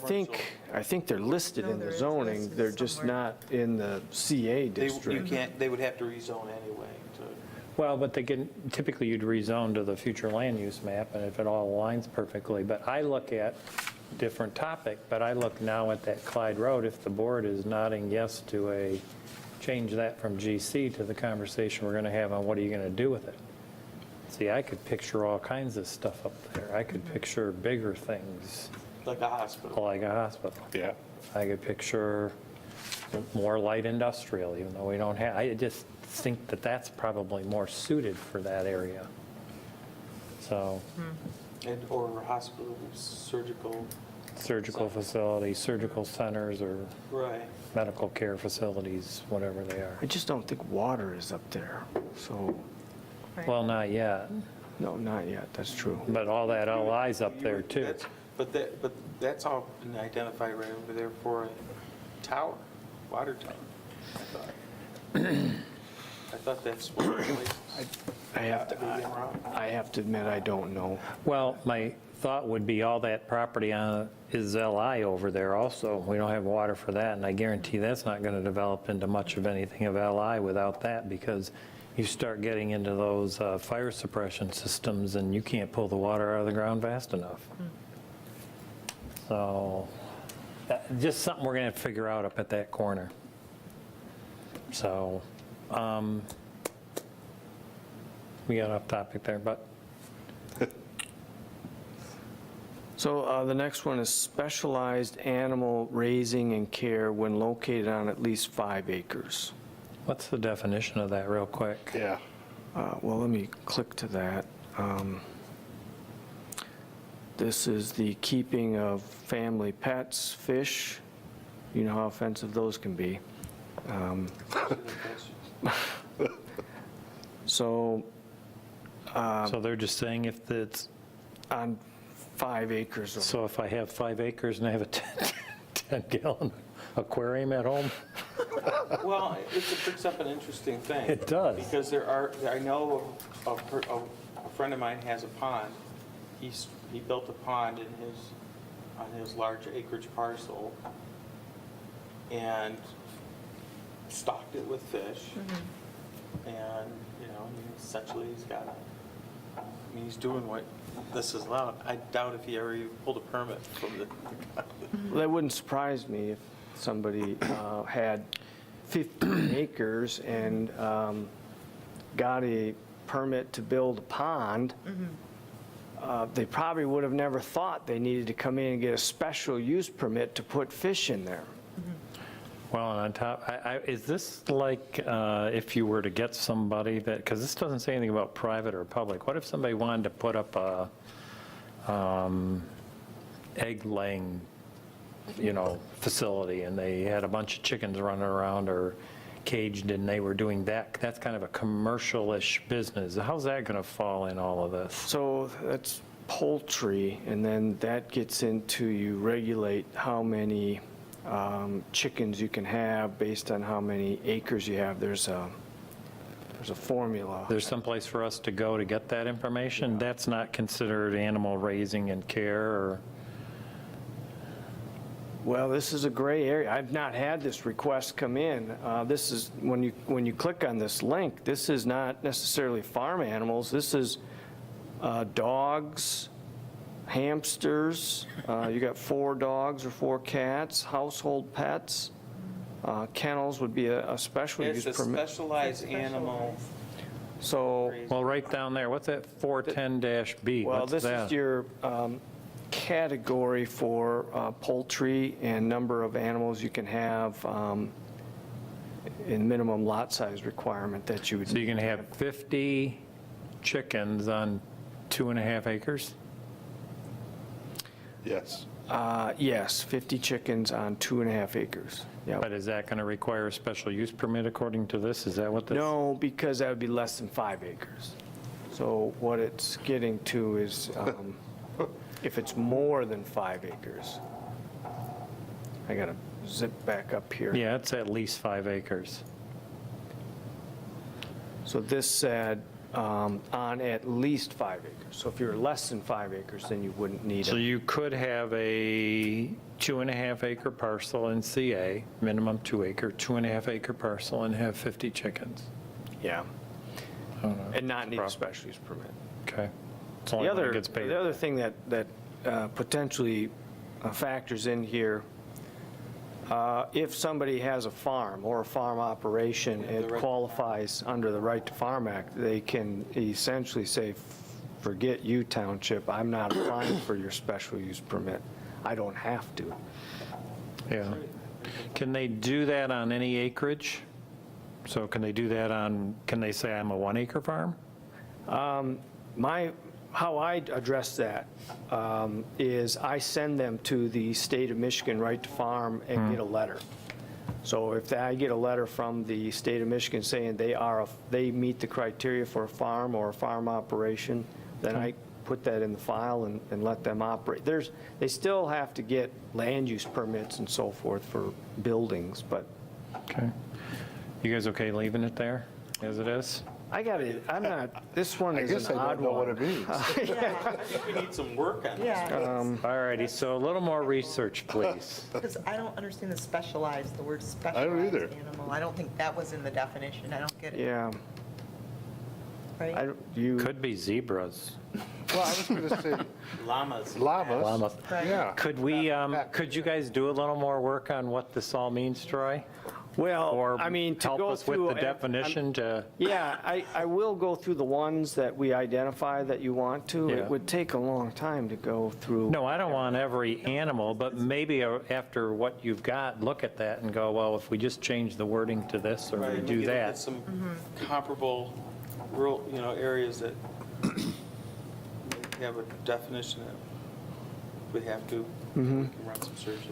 think they're listed No, in there the is zoning, listed they're just somewhere. not in the CA You district. can't, they would have to rezone anyway to. Well, but typically you'd rezone to the future land use map, and if it all aligns perfectly. But I look at, different topic, but I look now at that Clyde Road, if the board is nodding yes to a change that from GC to the conversation we're going to have on what are you going to do with it. See, I could picture all kinds of stuff up there. I could picture bigger things, Like a hospital. like a hospital. Yeah. I could picture more light industrial, even though we don't have, I just think that that's probably more suited for that area. So, Or hospitals, surgical. surgical facilities, surgical centers, or Right. medical care facilities, whatever they are. I just don't think water is up there, so, Well, not yet, no, not yet, that's true. but all that LI's up there too. But that's all been identified right over there for a tower, water tower, I thought. I thought that's what it was. I have to, Maybe I'm wrong. I have to admit, I don't know. Well, my thought would be all that property is LI over there also. We don't have water for that, and I guarantee that's not going to develop into much of anything of LI without that, because you start getting into those fire suppression systems, and you can't pull the water out of the ground fast enough. So, just something we're going to have to figure out up at that corner. So, we got off topic there, but So the next one is specialized animal raising and care when located on at least 5 acres. what's the definition of that real quick? Yeah. Well, let me click to that. This is the keeping of family pets, fish. You know how offensive those can be. So So they're just saying if it's, on 5 acres. so if I have 5 acres and I have a 10-gallon aquarium at home? Well, it brings up an interesting thing. It does. Because I know a friend of mine has a pond. He built a pond on his large acreage parcel and stocked it with fish. And, essentially he's doing what this is allowed. I doubt if he ever even pulled a permit from the. That wouldn't surprise me if somebody had 15 acres and got a permit to build a pond. They probably would have never thought they needed to come in and get a special use permit to put fish in there. Well, and on top, is this like if you were to get somebody that, because this doesn't say anything about private or public, what if somebody wanted to put up a egg-laying, facility, and they had a bunch of chickens running around or caged, and they were doing that? That's kind of a commercial-ish business. How's that going to fall in all of this? So that's poultry, and then that gets into you regulate how many chickens you can have based on how many acres you have. There's a formula. There's some place for us to go to get that information? That's not considered animal raising and care, or? Well, this is a gray area. I've not had this request come in. This is, when you click on this link, this is not necessarily farm animals. This is dogs, hamsters, you got 4 dogs or 4 cats, household pets. Kennels would be a special use It's a permit. specialized animal. So, Well, right down there, what's that 410-B? well, What's this that? is your category for poultry and number of animals you can have in minimum lot size requirement that you would. So you can have 50 chickens on 2.5 acres? Yes. Yes, 50 chickens on 2.5 acres. Yep. But is that going to require a special use permit according to this? Is that what this? No, because that would be less than 5 acres. So what it's getting to is if it's more than 5 acres. I got to zip back up here. Yeah, it's at least 5 acres. So this said on at least 5 acres. So if you're less than 5 acres, then you wouldn't need So it. you could have a 2.5 acre parcel in CA, minimum 2 acre, 2.5 acre parcel, and have 50 chickens. Yeah. I don't know. And not need a special use permit. Okay. It's only when it gets paid. The other thing that potentially factors in here, If somebody has a farm or a farm operation, the it right- qualifies under the Right to Farm Act, they can essentially say, forget you, township, I'm not applying for your special use permit. I don't have to. Yeah. Can they do that on any acreage? So can they do that on, can they say I'm a 1-acre farm? How I address that is I send them to the state of Michigan Right to Farm and get a letter. So if I get a letter from the state of Michigan saying they meet the criteria for a farm or a farm operation, then I put that in the file and let them operate. They still have to get land use permits and so forth for buildings, but Okay. You guys okay leaving it there as it is? I got it, this one I is guess I an odd don't know what one. it means. I think we need some work on this. Yeah, All righty, so a little more research, please. because I don't understand the word either. specialized animal. I don't think that was in the definition. I don't get it, Yeah, right? you. Could be zebras. Well, I was going to say Llamas. llamas. Llamas. Right. Yeah. Could we, could you guys do a little more work on what this all means, Troy? Well, Or I mean, to help go us with through. the definition to, Yeah, I will go through the ones that we identify that you want to. Yeah. It would take a long time to go through. no, I don't want every animal, but maybe after what you've got, look at that and go, well, if we just change the wording to this or Right, we maybe do look at that. some comparable rural, areas that have a definition that we have to. We can run some searches.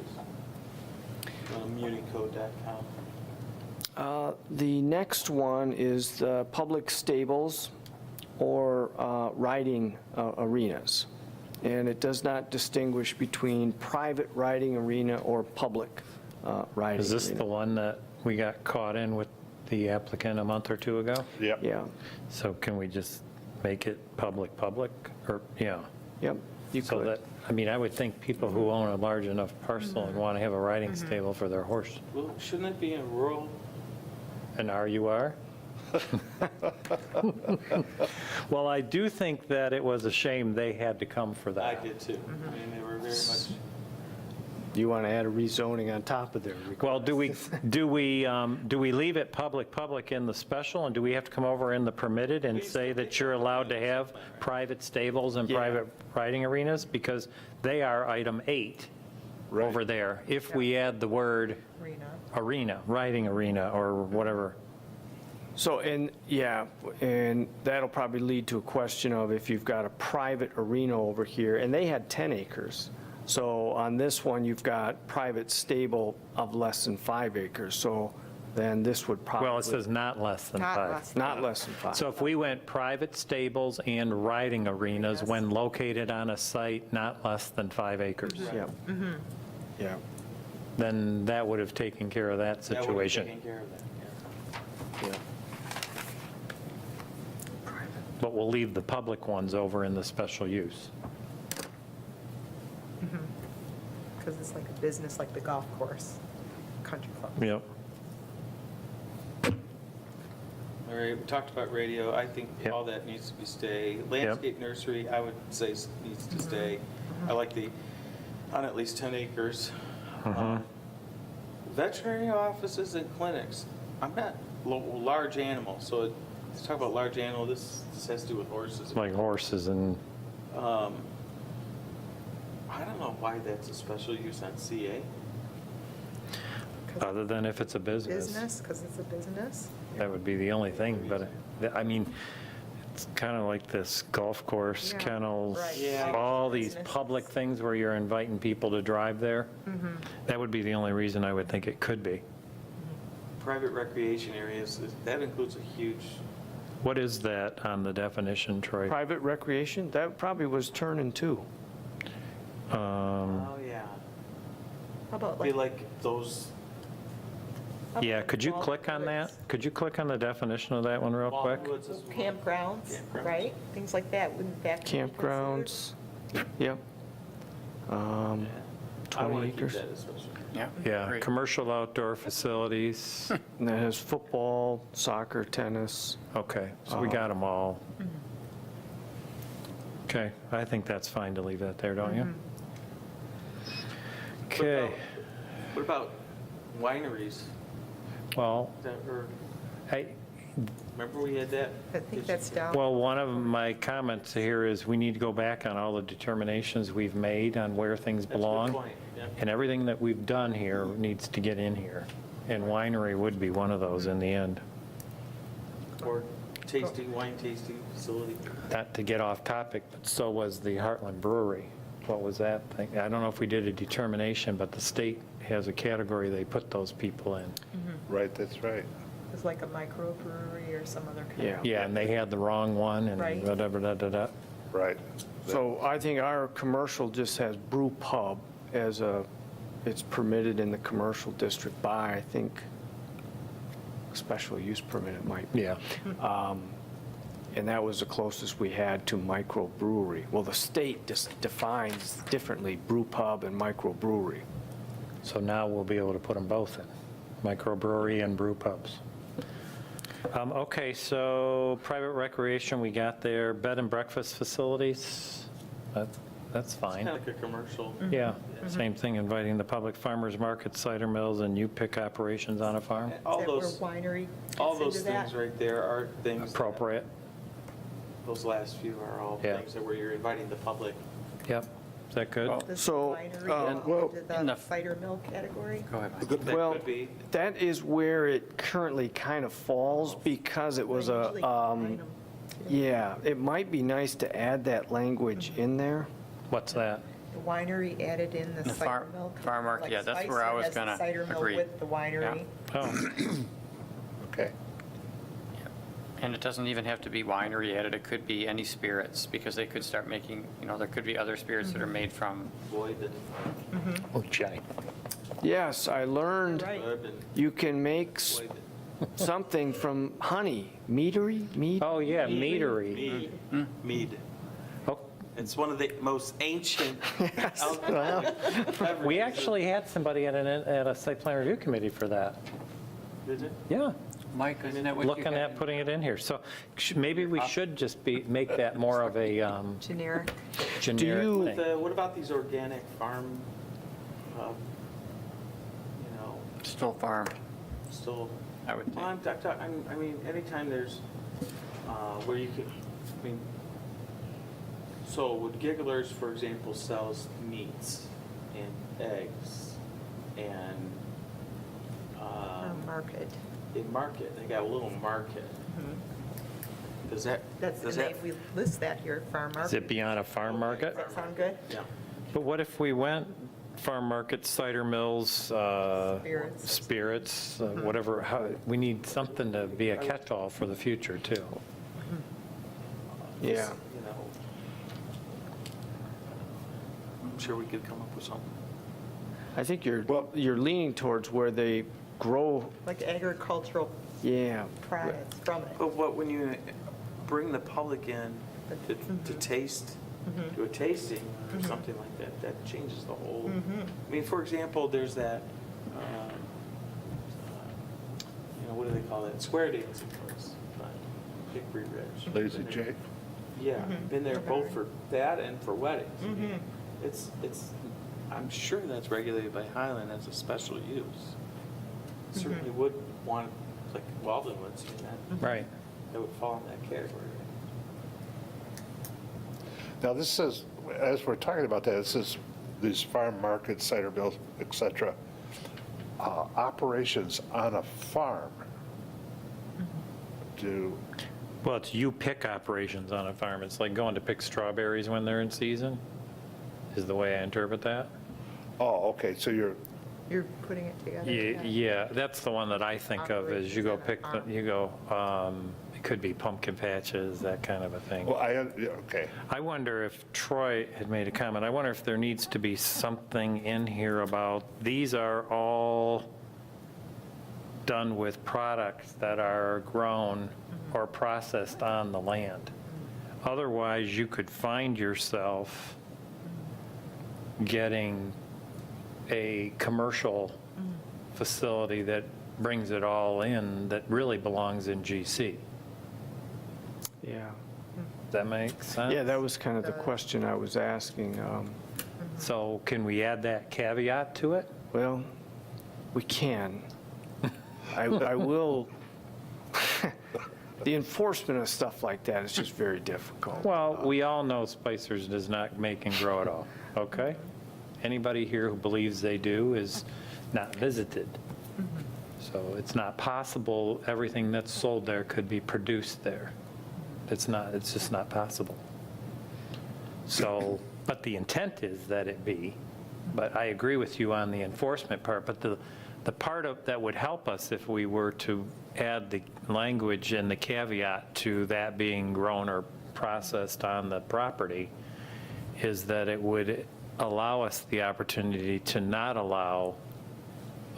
Municode.com. The next one is the public stables or riding arenas. And it does not distinguish between private riding arena or public riding. Is this arena. the one that we got caught in with the applicant a month or two ago? Yep. Yeah, So can we just make it public, or, yeah? yep, you So could. that, I mean, I would think people who own a large enough parcel and want to have a riding stable for their horse, Well, shouldn't it be in rural? an RUR? Well, I do think that it was a shame they had to come for I that. did too. I mean, they were very much, You want to add a rezoning on top of their request? Well, do we leave it public in the special, and do we have to come over in the permitted and say that you're allowed to have private stables and Yeah. private riding arenas? Because they are item 8 over there, if we add the word Rena. arena, riding arena, or whatever. So, and that'll probably lead to a question of if you've got a private arena over here, and they had 10 acres. So on this one, you've got private stable of less than 5 acres, so then this would probably. Well, it says not less than Not 5. less. Not less than 5. So if we went private stables and riding arenas when located on a site not less than 5 acres, Yeah. Yeah. then that would have taken care of that that would have situation. taken care of that, yeah. Yeah. But we'll leave the public ones over in the special use. Because it's like a business, like the golf course, country club. Yep. All right, we talked about radio. I think Yep. all that needs to stay. Landscape nursery, I would say needs to stay. I like on at least 10 acres. Veterinary offices and clinics. I'm not large animal, so let's talk about large animal. This has to do with horses. Like horses and, I don't know why that's a special use on CA. other than if it's a business. Business, because it's a business. That would be the only thing, but, I mean, it's kind of like this golf course, Yeah. kennels, Right. Yeah. all these Businesses. public things where you're inviting people to drive there. That would be the only reason I would think it could be. Private recreation areas, that includes a huge, What is that on the definition, Troy? Private recreation, that probably was turning too. oh yeah. How about Be like? like those Yeah, could you click on that? Could you click on the definition of that one real quick? Waldwoods as well. Campgrounds, Campgrounds. right? Things like that, wouldn't that be considered? Campgrounds, yep. I 20 want to keep acres. that especially. Yeah. Yeah, Great. commercial outdoor facilities. And that has football, soccer, tennis. Okay, so we got them all. Okay, I think that's fine to leave that there, don't you? Okay, What about wineries Well, that were, I, remember we had that? I think that's down. well, one of my comments here is we need to go back on all the determinations we've made on where things That's a good belong. point, yeah. And everything that we've done here needs to get in here. And winery would be one of those in the end. Or wine tasting facility. Not to get off topic, but so was the Hartland Brewery. What was that thing? I don't know if we did a determination, but the state has a category they put those people in. Right, that's right. It's like a microbrewery or some other kind Yeah. of. Yeah, and they had the wrong one Right. and whatever, da. Right. So I think our commercial just has brew pub as a, it's permitted in the commercial district by, I think, special use permit it might be. Yeah. And that was the closest we had to microbrewery. Well, the state just defines differently brew pub and microbrewery. So now we'll be able to put them both in, microbrewery and brew pubs. Okay, so private recreation, we got there, bed and breakfast facilities, that's fine. Kind of like a commercial. Yeah, same thing, inviting the public farmers market, cider mills, and you-pick operations on a farm. All Is that where those, winery all gets those into that? things right there are things. that- Appropriate, Those last few are all Yeah. things that where you're inviting the public. yep, is that good? Well, Does the So, winery well, go into in the the- cider mill category? Go ahead, Mike. That Well, could be. that is where it currently kind of falls because it was They a, usually combine 'em. yeah, it might be nice to add that language in there. What's that? The winery added in the The cider farm- mill. farm market, like yeah, that's where I Spicer was has the gonna cider mill agree. with the winery. Oh, Okay. And it doesn't even have to be winery added, it could be any spirits, because they could start making, there could be other spirits that are made from, Boyd and oh, Jay. Yes, I learned Right. Bud and you can make Boyd something from honey. Meadery? Mead? Oh, yeah, and meadery. Mead. Mead. Oh, It's one of the most ancient alcoholic beverages. we actually had somebody at a site plan review committee for that. Did it? Yeah, Mike, isn't that what you looking had at in- putting it in here. So maybe we should just make that more of a Generic. generic you- thing. What about these organic farm, Still farm, still? I would Well, think. I mean, anytime there's, where you could, I mean, so would Gigglers, for example, sells meats and eggs and, Or market. they market, they got a little market. Does that, That's, does and that? we list that here, farm Is market. it beyond a farm market? Does that sound good? Yeah. But what if we went farm market, cider mills, spirits, whatever, we need something to be a catch-all for the future, too. Yeah. You know, I'm sure we could come up with something. I think you're Well- leaning towards where they grow, Like agricultural yeah. products from it. But when you bring the public in to taste, do a tasting or something like that, that changes the whole. I mean, for example, there's that, what do they call that? Square dancing place, Hickory Ridge. Lazy J. Yeah, been there both for that and for weddings. It's, I'm sure that's regulated by Highland as a special use. Certainly would want, like Walden would say that, Right. that would fall in that category. Now, this says, as we're talking about that, it says these farm markets, cider mills, et cetera, operations on a farm. Well, it's you-pick operations on a farm. It's like going to pick strawberries when they're in season, is the way I interpret that. Okay, so you're, You're putting it together. Yeah, that's the one that I think of, is you go pick, it could be pumpkin patches, that kind of a thing. well, okay. I wonder if Troy had made a comment, I wonder if there needs to be something in here about, these are all done with products that are grown or processed on the land. Otherwise, you could find yourself getting a commercial facility that brings it all in that really belongs in GC. Yeah. Does that make sense? Yeah, that was kind of the question I was asking. So can we add that caveat to it? Well, We can. I will, the enforcement of stuff like that is just very difficult. Well, we all know Spicer's does not make and grow at all, okay? Anybody here who believes they do is not visited. So it's not possible everything that's sold there could be produced there. It's just not possible. So, but the intent is that it be, but I agree with you on the enforcement part, but the part of, that would help us if we were to add the language and the caveat to that being grown or processed on the property, is that it would allow us the opportunity to not allow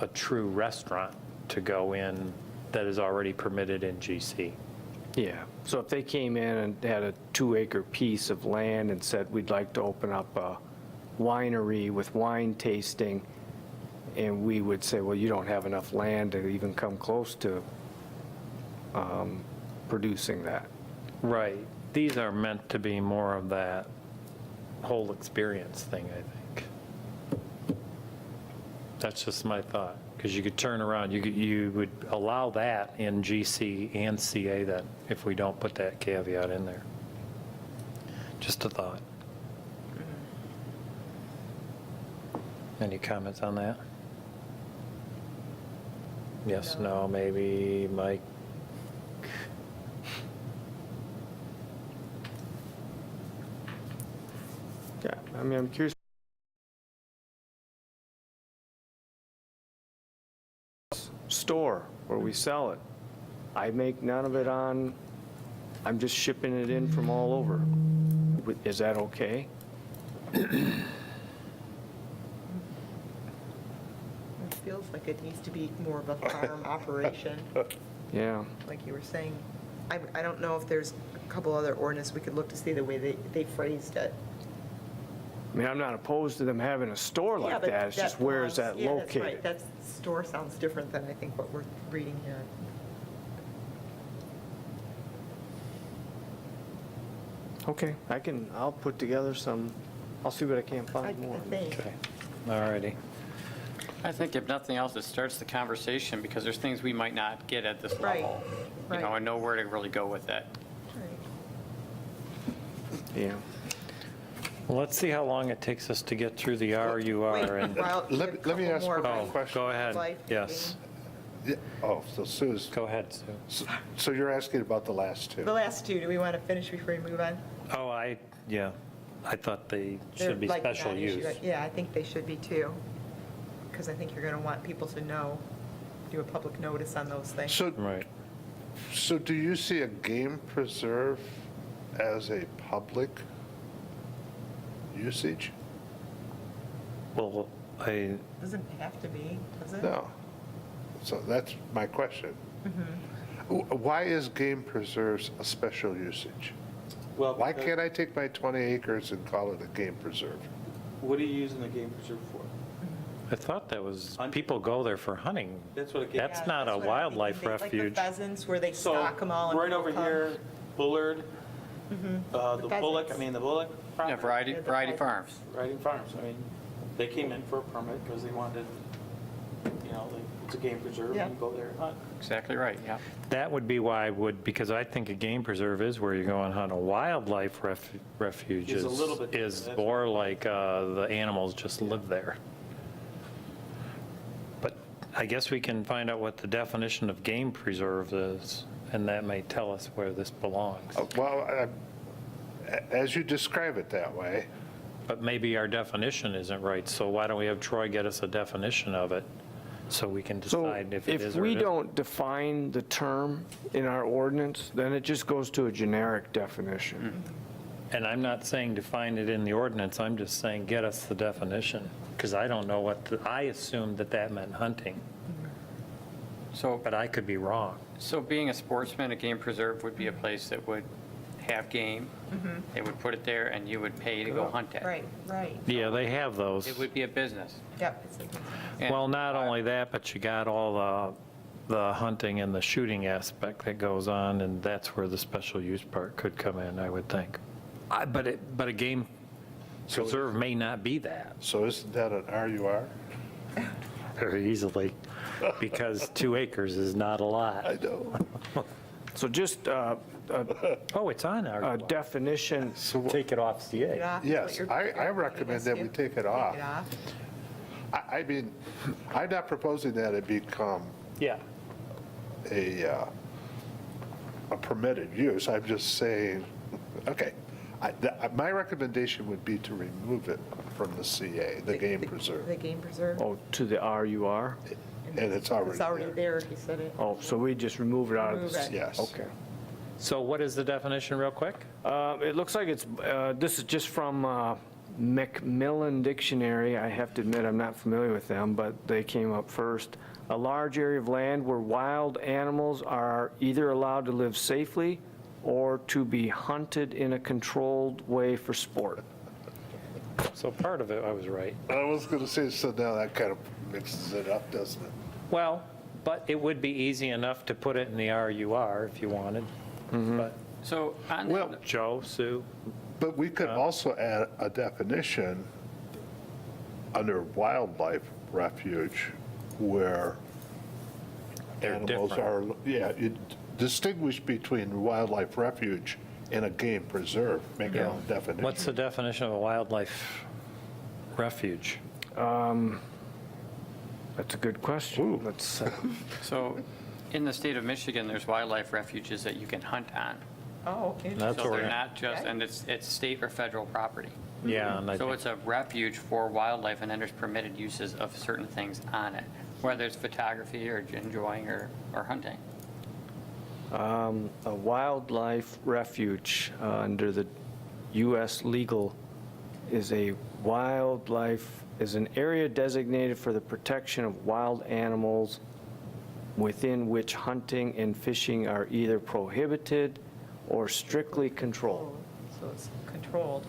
a true restaurant to go in that is already permitted in GC. Yeah, so if they came in and had a 2-acre piece of land and said, we'd like to open up a winery with wine tasting, and we would say, well, you don't have enough land to even come close to producing that. Right. These are meant to be more of that whole experience thing, I think. That's just my thought, because you could turn around, you would allow that in GC and CA then, if we don't put that caveat in there. Just a thought. Any comments on that? Yes, no, maybe, Mike? Yeah, I mean, I'm curious. Store where we sell it. I make none of it on, I'm just shipping it in from all over. Is that okay? It feels like it needs to be more of a farm operation, Yeah. like you were saying. I don't know if there's a couple other ordinances we could look to see the way they phrased it. I mean, I'm not opposed to them having a store Yeah, like but that, it's just where is that yeah, that's right. located? That store sounds different than I think what we're reading here. Okay, I'll put together I'll see what I can I find more. think. Okay, all righty. I think if nothing else, it starts the conversation because there's things we might not get at this Right, level. You know, right. and know where to really go with that. Yeah. Well, let's see how long it takes us to get through the RUR and, Well, Let- a let me couple ask more one oh, question. go ahead, Life yes. Yeah, oh, so Sue's, Go ahead, Sue. so you're asking about the last two? The last two, do we want to finish before we move on? Oh, yeah, I thought they They're should be like special non-issue. use. Yeah, I think they should be too, because I think you're going to want people to know, do a public notice on those things. So, Right. so do you see a game preserve as a public usage? Well, Doesn't have to be, does it? No. So that's my question. Why is game preserves a special usage? Well, Why can't I take my 20 acres and call it a game preserve? What are you using the game preserve for? I thought that was, Hunting. people go there for hunting. That's what a game. That's Yeah, not a what I'm thinking. wildlife They- Like refuge. the pheasants where they So, stock them all. and right people over come. here, Bullard, the The Bullock, pheasants. the Bullock Yeah, property, Variety, Yeah, the Variety pheasants. Farms. Riding Farms. I mean, they came in for a permit because they wanted, it's a game preserve, Yeah. and go there and hunt. Exactly right, yeah. That would be why I would, because I think a game preserve is where you go and hunt. A wildlife refuge Is a little bit is different. more like the animals just live there. But I guess we can find out what the definition of game preserve is, and that may tell us where this belongs. Well, as you describe it that way, But maybe our definition isn't right, so why don't we have Troy get us a definition of it, so we can So decide if it is if or it we isn't? don't define the term in our ordinance, then it just goes to a generic definition. And I'm not saying define it in the ordinance, I'm just saying get us the definition, because I don't know I assumed that meant hunting, So, but I could be wrong. so being a sportsman, a game preserve would be a place that would have game. They would put it there and you would pay to go hunt it. Right, right. Yeah, they have those. It would be a business. Yep. it's a- And- Well, not only that, but you got all the hunting and the shooting aspect that goes on, and that's where the special use part could come in, I would think. But a game preserve may not be that. so isn't that an RUR? very easily, because 2 acres is not a lot. I know. So just a Oh, it's on our, definition, So, take it off CA. Yeah, that's yes, what you're- I recommend that we take it off. Take it off. I mean, I'm not proposing that it become Yeah. a permitted use. I'm just saying, okay, my recommendation would be to remove it from the CA, the game preserve, The game preserve. oh, to the RUR? and it's already It's already there. there, he said it. Oh, so we just remove it out of Remove the... it. Yes. Okay. So what is the definition, real quick? It looks like it's, this is just from Macmillan Dictionary. I have to admit, I'm not familiar with them, but they came up first. A large area of land where wild animals are either allowed to live safely or to be hunted in a controlled way for sport. So part of it, I was right. I was going to say, so now that kind of mixes it up, doesn't it? Well, but it would be easy enough to put it in the RUR if you wanted. But So on Well, that, Joe, Sue, But we could also add a definition under wildlife refuge where They're animals are, yeah, you distinguish between wildlife refuge and a game preserve, make our own definition. what's the definition of a wildlife refuge? That's a good question. Let's, so in the state of Michigan, there's wildlife refuges that you can hunt on. Oh, okay. That's So what they're we're, not just, Okay. and it's state or federal property. yeah, and I So think, it's a refuge for wildlife, and then there's permitted uses of certain things on it, whether it's photography or enjoying or hunting. a wildlife refuge under the U.S. legal is an area designated for the protection of wild animals within which hunting and fishing are either prohibited or strictly controlled. So it's controlled.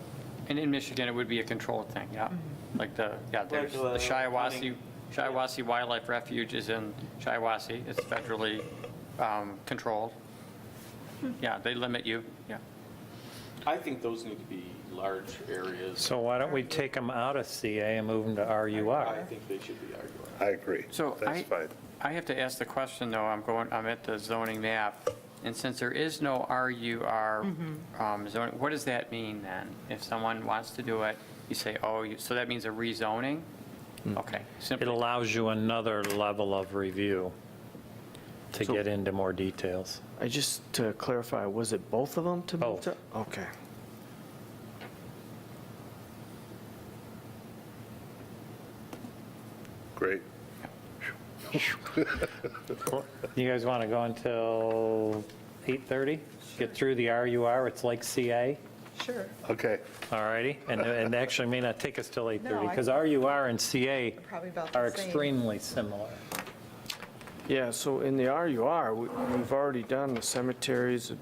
And in Michigan, it would be a controlled thing, yeah. Like there's the Like, Shiawassee Wildlife Refuge is in Shiawassee. It's federally controlled. Yeah, they limit you, yeah. I think those need to be large areas. so why don't we take them out of CA and move them to RUR? I think they should be RUR. I agree. So That's fine. I have to ask the question, though, I'm at the zoning map, and since there is no RUR zoning, what does that mean then? If someone wants to do it, you say, so that means a rezoning? Okay. It Simply, allows you another level of review to So- get into more details. Just to clarify, was it both of them to move Both. to? Okay. Great. You guys want to go until 8:30? Get through the RUR, it's like CA? Sure. Okay. All righty, and actually may not take us till 8:30, No, because RUR and CA Probably about the are same. extremely similar. Yeah, so in the RUR, we've already done the cemeteries.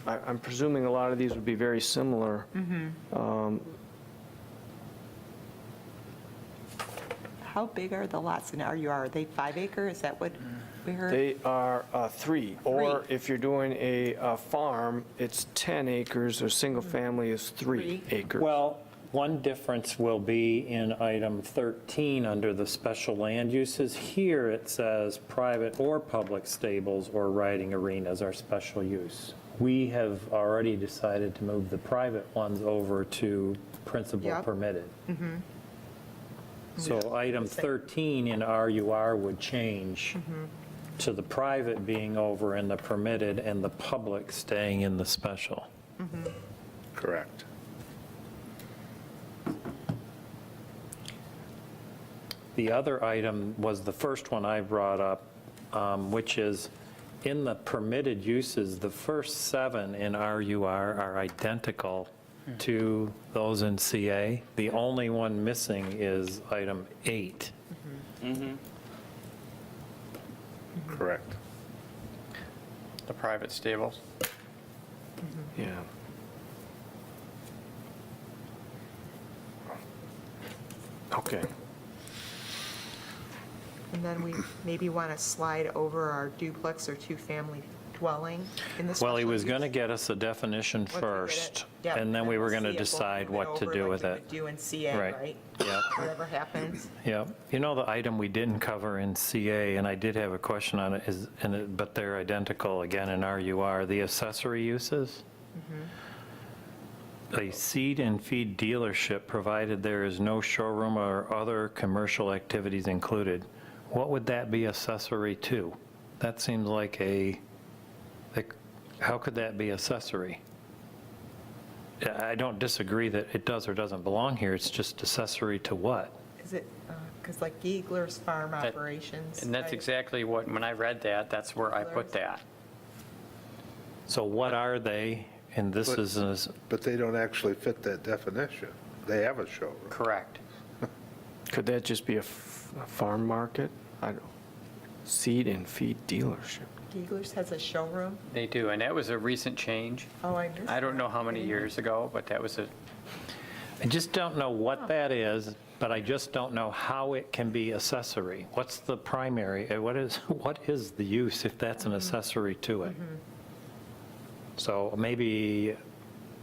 I'm presuming a lot of these would be very similar. How big are the lots in RUR? Are they 5 acre? Is that what we heard? They are 3, or if you're doing a farm, it's 10 acres, or single family is 3 acres. Well, one difference will be in item 13 under the special land uses. Here it says private or public stables or riding arenas are special use. We have already decided to move the private ones over to principal Yep. permitted. So item 13 in RUR would change to the private being over in the permitted and the public staying in the special. Correct. The other item was the first one I brought up, which is in the permitted uses, the first 7 in RUR are identical to those in CA. The only one missing is item 8. Correct. the private stables. Yeah. Okay. And then we maybe want to slide over our duplex or two-family dwelling in the special Well, he was use? going to get us a definition Once we get it, first, yep, and then we were we'll going to see if we'll decide move what to over do like with we it. would do in CA, Right. right? Yep. Whatever happens. Yep. You know, the item we didn't cover in CA, and I did have a question on it, but they're identical again in RUR, the accessory uses? A seed and feed dealership, provided there is no showroom or other commercial activities included. What would that be accessory to? That seems like how could that be accessory? I don't disagree that it does or doesn't belong here, it's just accessory to what? Is it, because like Giegler's Farm That- Operations. And that's right? exactly what, when I read that, that's where I put that. So what are they? And this But- is, But they don't actually fit that definition. They have a showroom. Correct. Could that just be a farm market? I don't, seed and feed dealership. Giegler's has a showroom? They do, and that was a recent change. Oh, I missed I don't know that. how many years ago, but that was a, I just don't know what that is, but I just don't know how it can be accessory. What's the primary, what is the use if that's an accessory to it? So maybe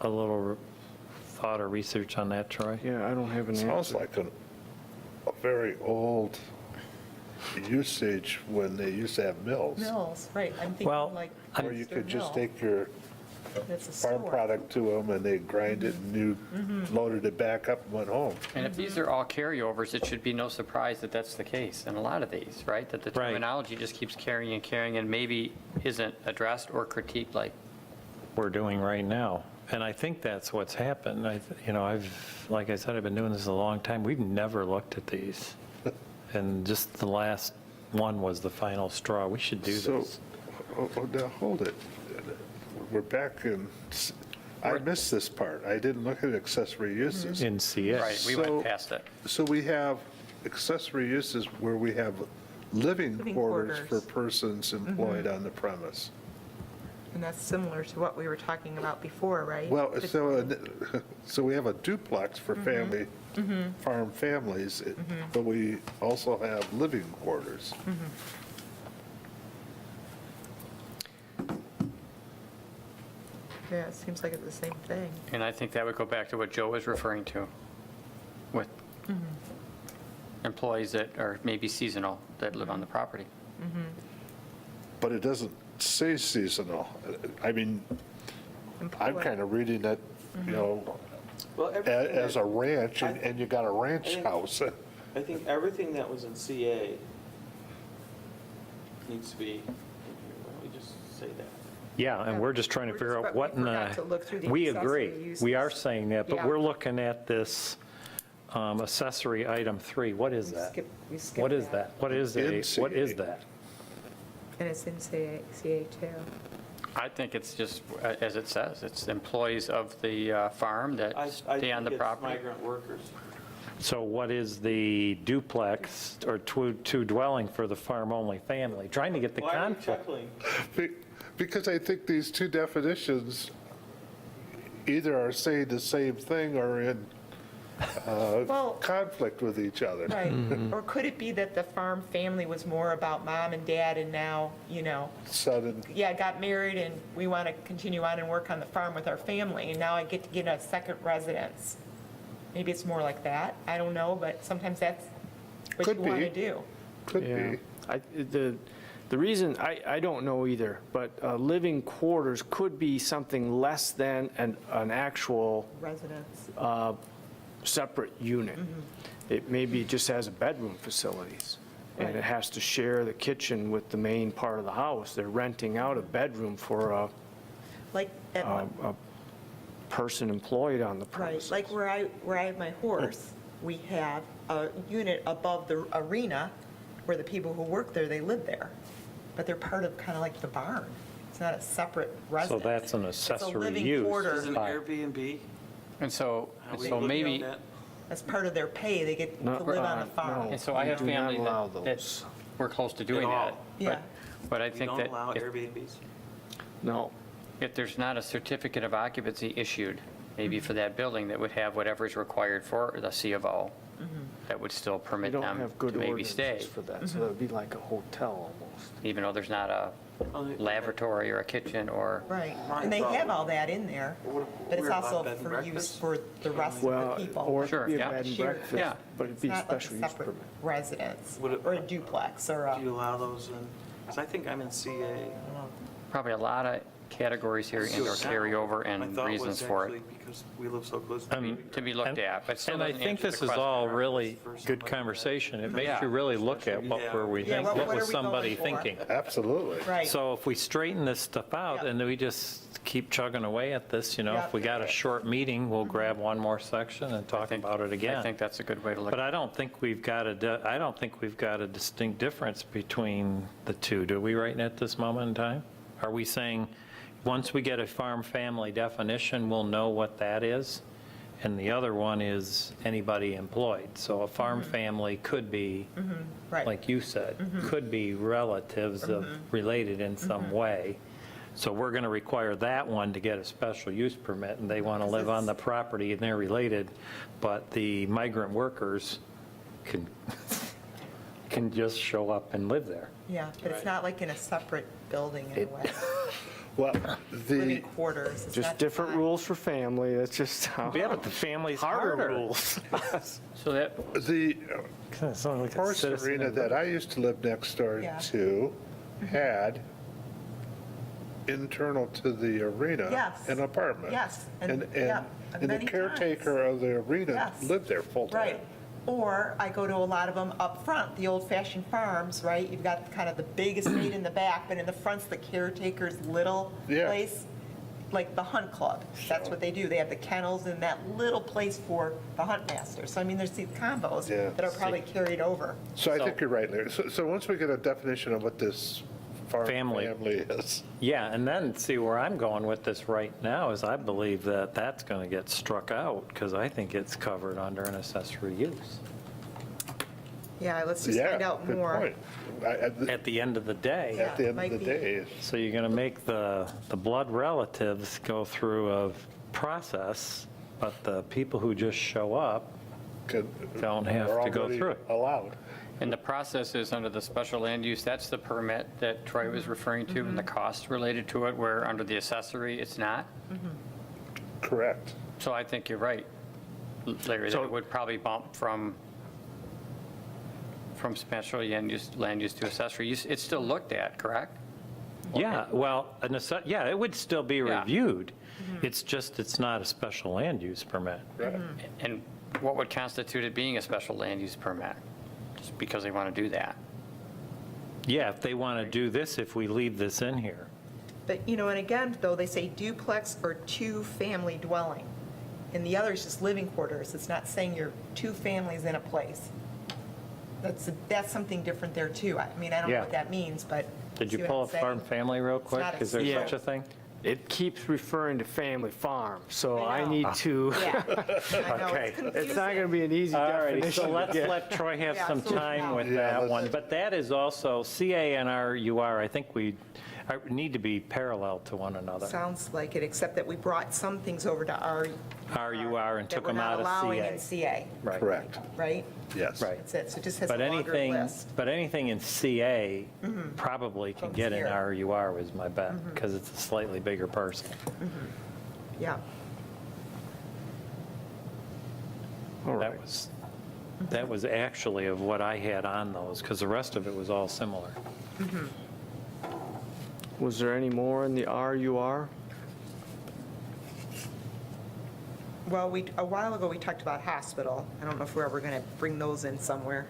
a little thought or research on that, Troy? Yeah, I don't have an Sounds answer. like a very old usage when they used to have mills. Mills, right, I'm thinking Well, like. Where you Webster could just Mill. take your That's a farm store. product to them and they grind it and you loaded it back up and went home. and if these are all carryovers, it should be no surprise that that's the case in a lot of these, right? That the Right. terminology just keeps carrying and carrying and maybe isn't addressed or critiqued like, We're doing right now. And I think that's what's happened. Like I said, I've been doing this a long time. We've never looked at these. And just the last one was the final straw. We should do So, this. now, hold it. We're back in, I missed this part. I didn't look at accessory uses. In CS. right, we So- went past it. So we have accessory uses where we have living Living quarters for quarters. persons employed on the premise. And that's similar to what we were talking about before, right? Well, so we have a duplex for family, farm families, but we also have living quarters. Yeah, it seems like it's the same thing. And I think that would go back to what Joe was referring to with employees that are maybe seasonal that live on the property. But it doesn't say seasonal. I mean, I'm kind of reading it, Well, everything as a that- ranch, and you got a ranch I think- house. I think everything that was in CA needs to be in here. Why don't we just say that? Yeah, and we're just trying to We're figure just- out but we what in forgot to look through the, the we accessory agree. uses. We are saying that, but Yeah. we're looking at this accessory item 3. What is that? We skipped What is that? What is In what is CA. that? And it's in CA too. I think it's just, as it says, it's employees of the farm that I stay on the think it's property. migrant workers. So what is the duplex or two dwelling for the farm-only family? Trying to get the Why are you conflict. chuckling? Because I think these two definitions either are saying the same thing or in Well, conflict with each other. right. Or could it be that the farm family was more about mom and dad and now, Sudden, got married and we want to continue on and work on the farm with our family and now I get to get a second residence? Maybe it's more like that. I don't know, but sometimes that's what you Could want be. to do. could Yeah. be. The reason, I don't know either, but living quarters could be something less than an actual Residence. separate unit. It maybe just has a bedroom facilities, and Right. it has to share the kitchen with the main part of the house. They're renting out a bedroom for Like at my. a person employed on the Right, premises. like where I have my horse, we have a unit above the arena where the people who work there, they live there. But they're part of kind of like the barn. It's not a separate So residence. that's an It's a accessory living use. quarter. Is an Fine. Airbnb? And so, Are we so looking at maybe, that? That's part of their pay. They get No, to live on the no. farm. and so I We have do not family allow that those. we're close to doing At all. that. Yeah. But I We think don't that allow if- Airbnbs? No, if there's not a certificate of occupancy issued, maybe for that building that would have whatever is required for the C of O, that would still we permit don't them have good to maybe stay, ordinances for that, so that would be like a hotel almost. even though there's not a lavatory or a kitchen or, Right, My and they thought have would- all that in there, What- but it's we're about also bed and for use breakfast? for the rest of Well, the people. or it Sure, could be a yeah. bed and Shared. breakfast, Yeah. but it'd It's be not like a special use separate permit. residence, Would it- or a duplex, or Do you a, allow those in? Because I think I'm in CA. probably a lot of categories here and or carryover My and thought was reasons for it actually because we live so close to. to be looked at, but still And I doesn't think answer this the is question. all really good conversation. It makes you really look at what were we Yeah, thinking, what what are was we somebody going for? thinking? Absolutely. right. So if we straighten this stuff out Yeah. and we just keep chugging away at this, you know, Yeah. if we got a short meeting, we'll grab one more section and talk about it I again. think that's a good way to look But at it. I don't think we've got a distinct difference between the two, do we, right at this moment in time? Are we saying, once we get a farm family definition, we'll know what that is? And the other one is anybody employed. So a farm family could be, Right. like you said, could be relatives of related in some way. So we're going to require that one to get a special use permit, and they want to live on the property and they're related, but the migrant workers can, can just show up and live there. Yeah, but it's not like in a separate building in a way, Well, living the, quarters. It's Just not different defined. rules for family, that's just how. Yeah, but the family's Harder harder. rules. So that, the It's not like a horse citizen arena in- that I used to live next door Yeah. to had internal to the arena, Yes. an apartment. Yes, and- And, yeah, and the many caretaker of the arena Yes. lived there full-time. Right. Or I go to a lot of them up front, the old-fashioned farms, right? You've got kind of the big estate in the back, but in the front's the caretaker's little Yeah. place, like the hunt club. That's what they do. They have the kennels and that little place for the hunt master. So I mean, there's these combos Yeah. that are probably carried over. So I So- think you're right, Larry. So once we get a definition of what this farm Family. family is, Yeah, and then see where I'm going with this right now is I believe that that's going to get struck out because I think it's covered under an accessory use. Yeah, let's just yeah, find out good more. point. At the end of the day. At the end might of the be. day, So you're going to make the blood relatives go through a process, but the people who just show up don't have are to go already through it. allowed. and the process is under the special land use, that's the permit that Troy was referring to and the cost related to it, where under the accessory, it's not. Correct. So I think you're right, Larry, that So- it would probably bump from special land use to accessory use. It's still looked at, correct? Yeah, well, yeah, it would still be Yeah. reviewed. It's just, it's not a special land use permit. Right. And what would constitute it being a special land use permit? Just because they want to do that. Yeah, if they want to do this, if we leave this in here. But, you know, and again, though, they say duplex or two-family dwelling. And the other is just living quarters. It's not saying you're two families in a place. That's something different there, too. I mean, I don't know Yeah. what that means, but. Did you see what pull I'm a farm saying? family real quick? not a Is there Yeah. such a thing? It keeps referring to family farm, so I I know. need to, Yeah. I know, Okay. it's confusing. it's not going to be an easy All right, definition so to let's get. let Troy have Yeah, some so time now- with Yeah, that let's- one. But that is also, CA and RUR, I think we need to be parallel to one another. Sounds like it, except that we brought some things over to RUR and took them out that we're not allowing in of CA. CA, Right. Correct. right? Yes. Right. That's it, so it just has a But longer anything, list. but anything in CA probably can Comes get in here. RUR is my bet, because it's a slightly bigger parcel. Yeah, All right. That was actually of what I had on those, because the rest of it was all similar. Was there any more in the RUR? well, a while ago, we talked about hospital. I don't know if we're ever going to bring those in somewhere.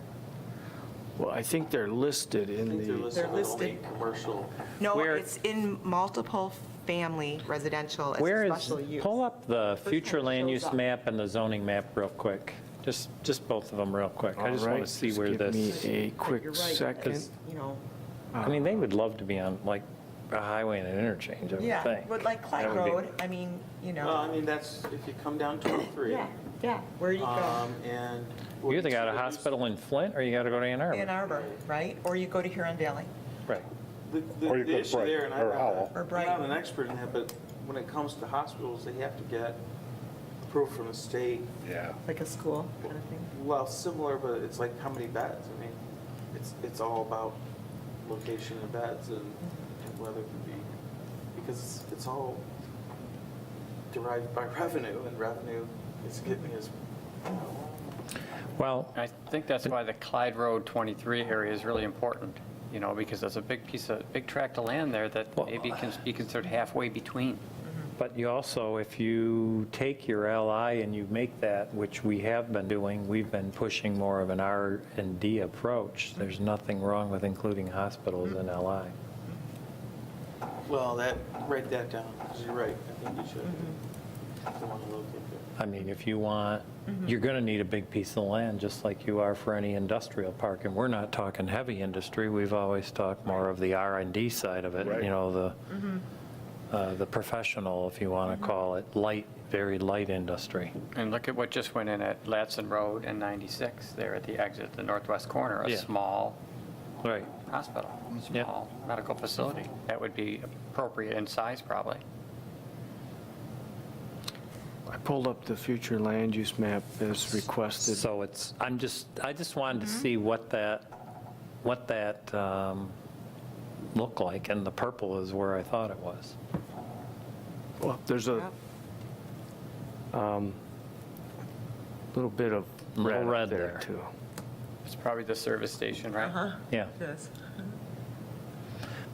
Well, I think they're listed I in think they're the, listed They're as only listed. commercial. No, Where- it's in multiple family residential as Where a is, special use. pull up the First future time it land shows use up. map and the zoning map real quick. Just both of them real quick. I all just want right, to see just where give this, me a But quick you're right, second. You know, I mean, they would love to be on like a highway and an interchange, I would yeah, think. but like Clyde That would be- Road, I mean, you Well, I know. mean, that's, if you come down 23. Yeah, where do you go? And. You either got a hospital in Flint or you got to go to Ann Ann Arbor. Arbor, right? Or you go to Huron Valley. Right. Or you The go issue Brighton there, and or Howell. Or I'm not Brighton. an expert in that, but when it comes to hospitals, they have to get approval from the state. Yeah. Like a school kind of thing. Well, similar, but it's like how many beds? I mean, it's all about location of beds and whether it could be, because it's all derived by revenue, and revenue is getting is, Well, I think that's why the Clyde Road 23 area is really important, because there's a big tract of land there that maybe can be considered halfway between. but you also, if you take your LI and you make that, which we have been doing, we've been pushing more of an R&D approach. There's nothing wrong with including hospitals in LI. well, write that down, because you're right, I think you should. I want to locate it. I mean, if you want, you're going to need a big piece of land, just like you are for any industrial park. And we're not talking heavy industry. We've always talked more of the R&D side of it, Right. The professional, if you want to call it, light, very light industry. And look at what just went in at Latson Road and 96, there at the exit, the northwest corner, a Yeah. small Right. hospital, Yeah. small medical facility. That would be appropriate in size, probably. I pulled up the future land use map as requested. So I just wanted to see what that looked like, and the purple is where I thought it was. Well, there's a little bit of Little red red up there, there. too. It's probably the service station, right? Yeah. Yes.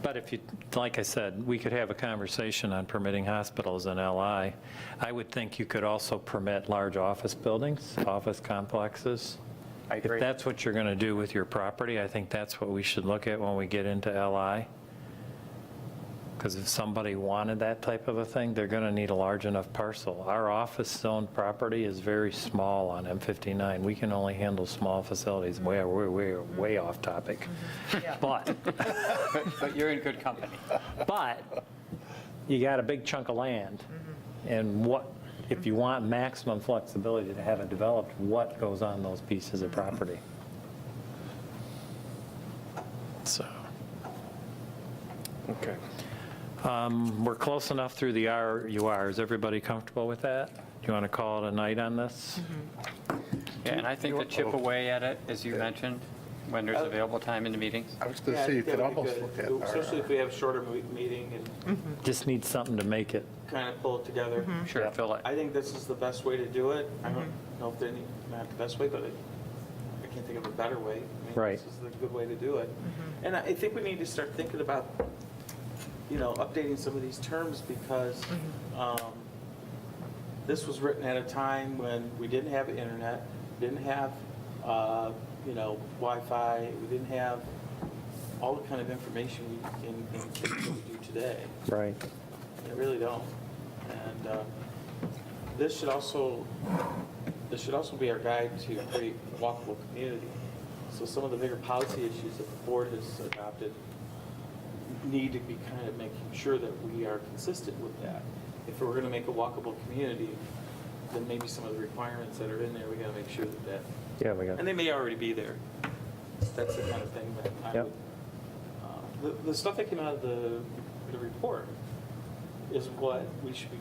But if you, like I said, we could have a conversation on permitting hospitals in LI. I would think you could also permit large office buildings, office complexes. I agree. If that's what you're going to do with your property, I think that's what we should look at when we get into LI. Because if somebody wanted that type of a thing, they're going to need a large enough parcel. Our office zone property is very small on M59. We can only handle small facilities. We're way off topic. Yeah. But But you're in good company. But you got a big chunk of land, and if you want maximum flexibility to have it developed, what goes on those pieces of property? So, Okay. we're close enough through the RUR. Is everybody comfortable with that? Do you want to call it a night on this? Yeah, and I think to chip away at it, as you mentioned, when there's available time in the meetings. I was going Yeah, to say, you that could would be almost good. look at Especially our, if we have a shorter meeting and Just need something to make it. kind of pull it together. Sure, fill it. I think this is the best way to do it. I don't know if they're not the best way, but I can't think of a better way. I mean, Right. This is the good way to do it. And I think we need to start thinking about, updating some of these terms, because this was written at a time when we didn't have internet, didn't have, Wi-Fi, we didn't have all the kind of information in kids that we do today. Right. They really don't. And this should also be our guide to create a walkable community. So some of the bigger policy issues that the board has adopted need to be kind of making sure that we are consistent with that. If we're going to make a walkable community, then maybe some of the requirements that are in there, we got to make sure that, Yeah, we got and they may already be there. That's the kind of thing that I Yep. would, the stuff that came out of the report is what we should be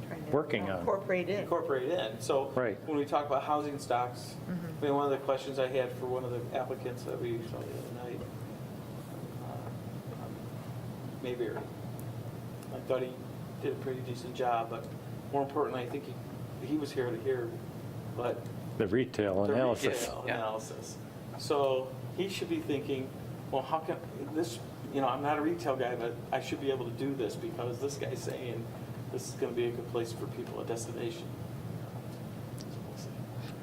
Trying to Working on. Incorporate in. incorporate in. So Right. when we talk about housing stocks, I mean, one of the questions I had for one of the applicants that we saw the other night, Mayberry, I thought he did a pretty decent job, but more importantly, I think he was here to hear, but the retail the analysis. retail analysis. So he should be thinking, well, how can this, I'm not a retail guy, but I should be able to do this because this guy's saying this is going to be a good place for people, a destination.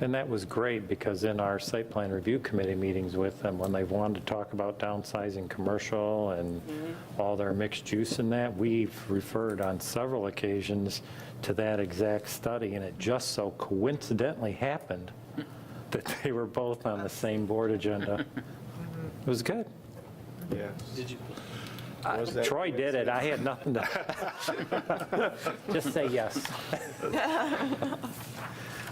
And that was great, because in our site plan review committee meetings with them, when they've wanted to talk about downsizing commercial and all their mixed use in that, we've referred on several occasions to that exact study, and it just so coincidentally happened that they were both on the same board agenda. It was good. Yeah. Did you? Troy did it, I had nothing to, just say yes.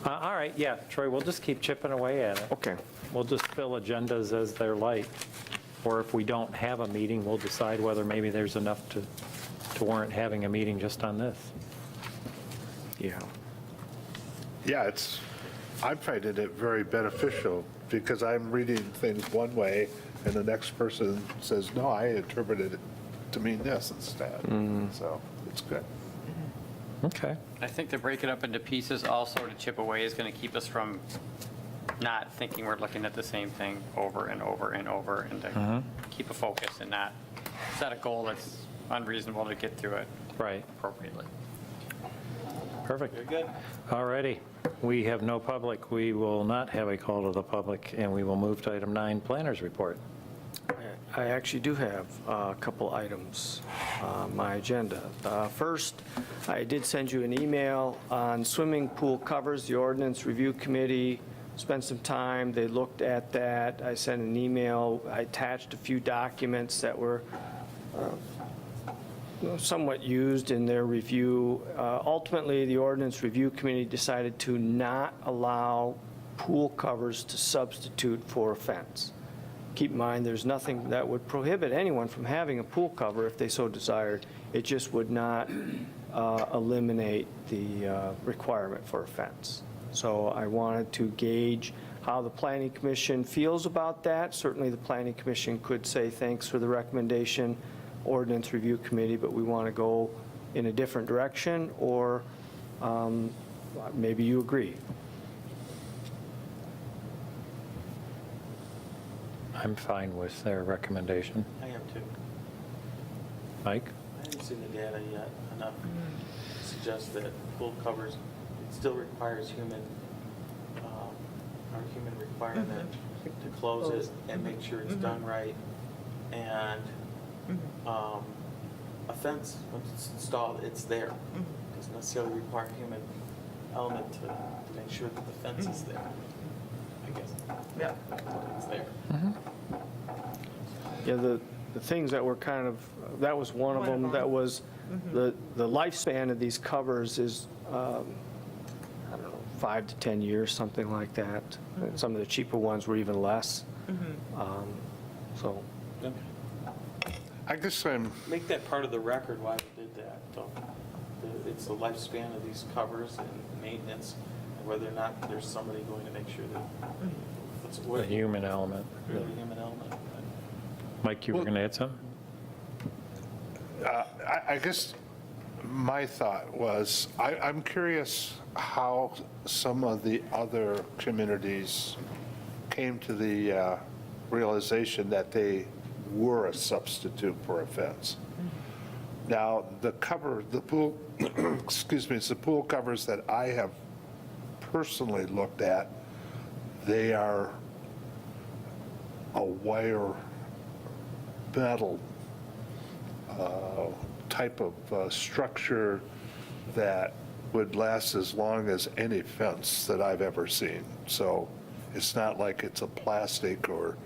All right, yeah, Troy, we'll just keep chipping away at it. Okay. We'll just fill agendas as they're light. Or if we don't have a meeting, we'll decide whether maybe there's enough to warrant having a meeting just on this. Yeah. yeah, I'm finding it very beneficial because I'm reading things one way and the next person says, no, I interpreted it to mean this instead. So it's good. Okay. I think to break it up into pieces also to chip away is going to keep us from not thinking we're looking at the same thing over and over and over, and to keep a focus and not set a goal that's unreasonable to get through it Right. appropriately. Perfect. Very good. All righty. We have no public. We will not have a call to the public, and we will move to item 9, planners report. I actually do have a couple items on my agenda. First, I did send you an email on swimming pool covers. The Ordinance Review Committee spent some time, they looked at that. I sent an email, I attached a few documents that were somewhat used in their review. Ultimately, the Ordinance Review Committee decided to not allow pool covers to substitute for a fence. Keep in mind, there's nothing that would prohibit anyone from having a pool cover if they so desired. It just would not eliminate the requirement for a fence. So I wanted to gauge how the Planning Commission feels about that. Certainly, the Planning Commission could say thanks for the recommendation, Ordinance Review Committee, but we want to go in a different direction, or maybe you agree. I'm fine with their recommendation. I am too. Mike? I haven't seen the data yet enough to suggest that pool covers, it still requires our human requirement to close it and make sure it's done right. And a fence, once it's installed, it's there. Doesn't necessarily require human element to make sure that the fence is there, I guess. Yeah. It's there. Yeah, the things that were kind of, that was one of them, that was, the lifespan of these covers is, I don't know, 5 to 10 years, something like that. And some of the cheaper ones were even less. So, Okay. I guess I'm, Make that part of the record why we did that, though. It's the lifespan of these covers and maintenance, and whether or not there's somebody going to make sure that it's The human element. really human element. Mike, you were going to add something? I guess my thought was, I'm curious how some of the other communities came to the realization that they were a substitute for a fence. Now, the pool, excuse me, it's the pool covers that I have personally looked at, they are a wire metal type of structure that would last as long as any fence that I've ever seen. So it's not like it's a plastic or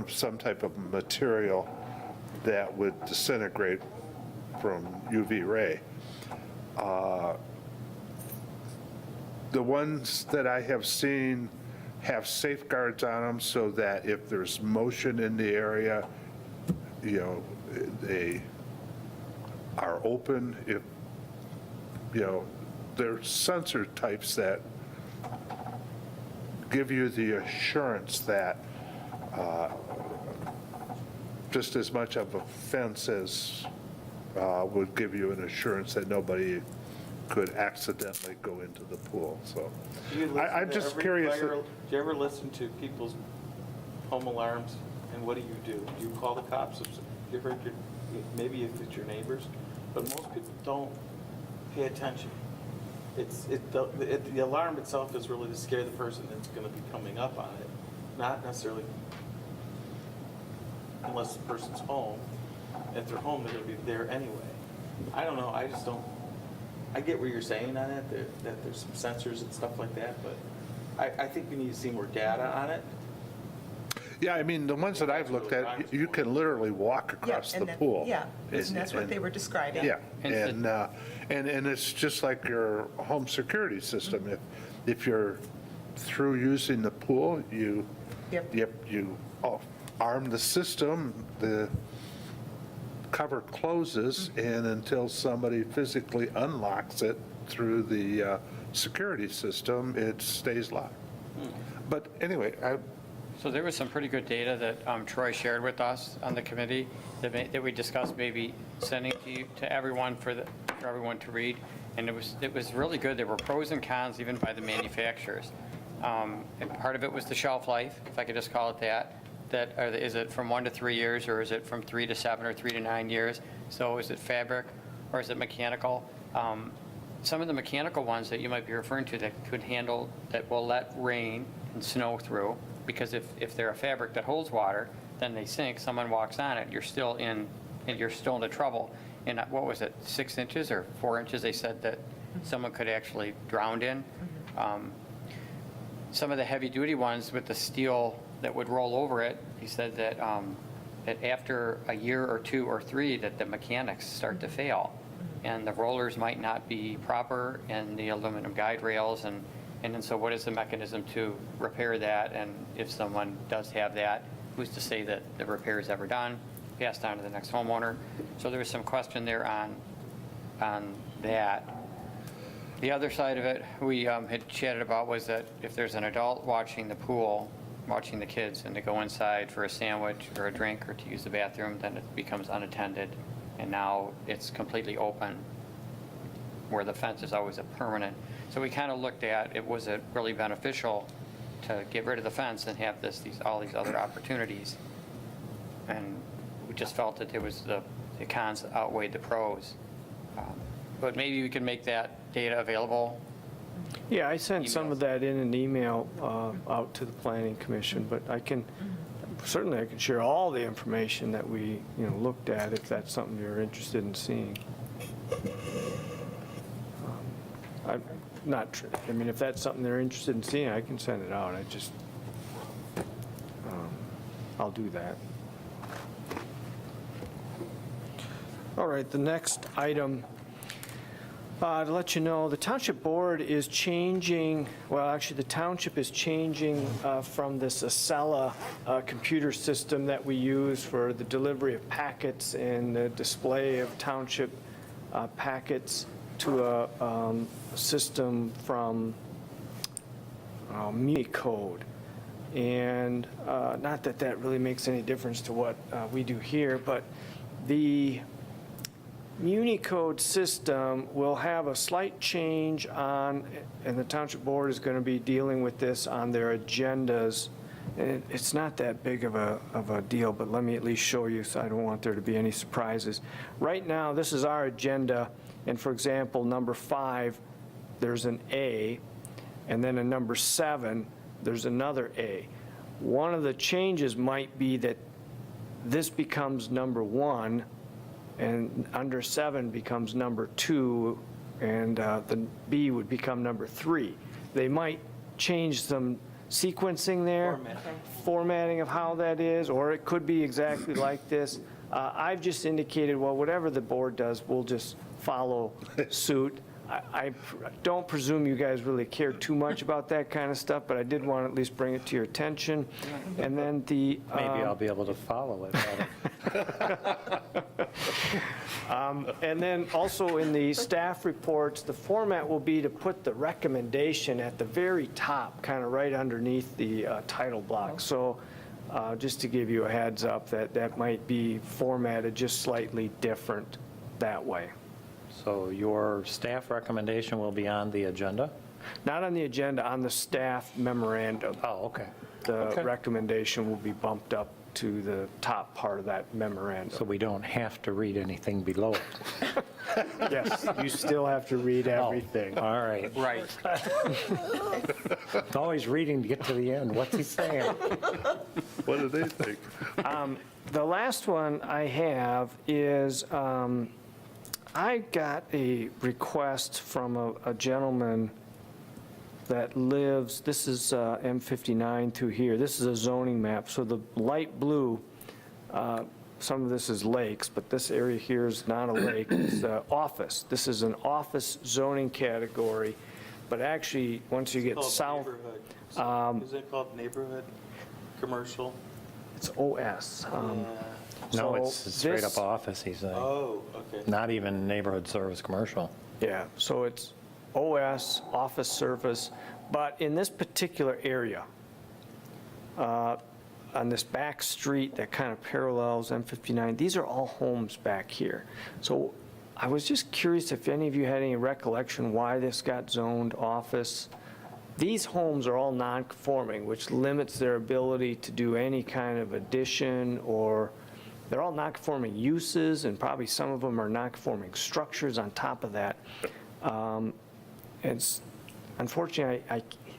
some type of material that would disintegrate from UV ray. The ones that I have seen have safeguards on them so that if there's motion in the area, you know, they are open. If, you know, they're sensor types that give you the assurance that just as much of a fence as would give you an assurance that nobody could accidentally go into the pool, so. Do you listen I'm to just every curious. fire- Do you ever listen to people's home alarms, and what do? Do you call the cops if you heard maybe if it's your neighbors, but most people don't pay attention. The alarm itself is really to scare the person that's gonna be coming up on it, not necessarily unless the person's home. If they're home, they're gonna be there anyway. I don't know, I just don't, I get what you're saying on it, that there's some sensors and stuff like that, but I think we need to see more data on it. Yeah, I mean, the ones that I've looked at, you can literally walk across the pool. Yeah, and that's what they were describing. Yeah, And and it's just like your home security system. If you're through using the pool, you arm the system, the cover closes, and until somebody physically unlocks it through the security system, it stays locked. But anyway, So there was some pretty good data that Troy shared with us on the committee that we discussed maybe sending to everyone for everyone to read. And it was really good. There were pros and cons even by the manufacturers. And part of it was the shelf life, if I could just call it that. Is it from 1 to 3 years, or is it from 3 to 7 or 3 to 9 years? So is it fabric or is it mechanical? Some of the mechanical ones that you might be referring to that could handle, that will let rain and snow through, because if they're a fabric that holds water, then they sink, someone walks on it, you're still into trouble. And what was it, 6 inches or 4 inches, they said that someone could actually drown in. Some of the heavy-duty ones with the steel that would roll over it, he said that after a year or 2 or 3, that the mechanics start to fail. And the rollers might not be proper, and the aluminum guide rails, and then so what is the mechanism to repair that? And if someone does have that, who's to say that the repair is ever done, passed on to the next homeowner? So there was some question there on that. The other side of it we had chatted about was that if there's an adult watching the pool, watching the kids, and to go inside for a sandwich or a drink or to use the bathroom, then it becomes unattended. And now it's completely open, where the fence is always a permanent. So we kind of looked at, was it really beneficial to get rid of the fence and have all these other opportunities? And we just felt that there was the cons outweighed the pros. But maybe we can make that data available. Yeah, I sent some Emails. of that in an email out to the Planning Commission, but certainly I can share all the information that we, looked at, if that's something you're interested in seeing. If that's something they're interested in seeing, I can send it out. I'll do that. All right, the next item, to let you know, the Township Board is changing, the township is changing from this Acela computer system that we use for the delivery of packets and the display of township packets to a system from Municode. And not that that really makes any difference to what we do here, but the Municode system will have a slight change on, and the Township Board is going to be dealing with this on their agendas. And it's not that big of a deal, but let me at least show you, so I don't want there to be any surprises. Right now, this is our agenda, and for example, number 5, there's an A, and then a number 7, there's another A. One of the changes might be that this becomes number 1, and under 7 becomes number 2, and the B would become number 3. They might change some sequencing there, formatting of how that is, or it could be exactly like this. I've just indicated, well, whatever the board does, we'll just follow suit. I don't presume you guys really care too much about that kind of stuff, but I did want to at least bring it to your attention. And then the... Maybe I'll be able to follow it better. And then also in the staff reports, the format will be to put the recommendation at the very top, kind of right underneath the title block. So just to give you a heads up that might be formatted just slightly different that way. So your staff recommendation will be on the agenda? Not on the agenda, on the staff memorandum. Oh, okay. The Okay. recommendation will be bumped up to the top part of that memorandum. So we don't have to read anything below it? Yes, you still have to read everything. All right. Right. It's always reading to get to the end. What's he saying? What do they think? The last one I have is, I got a request from a gentleman that lives, this is M59 through here, this is a zoning map, so the light blue, some of this is lakes, but this area here is not a lake, it's office. This is an office zoning category, but actually, once you get Called south, neighborhood. Is it called neighborhood, commercial? it's OS. No, So it's straight this- up office, he's saying. Oh, okay. Not even neighborhood service commercial. Yeah, so it's OS, office service, but in this particular area, on this back street that kind of parallels M59, these are all homes back here. So I was just curious if any of you had any recollection why this got zoned office. These homes are all non-conforming, which limits their ability to do any kind of addition, or they're all non-conforming uses, and probably some of them are non-conforming structures on top of that. And unfortunately,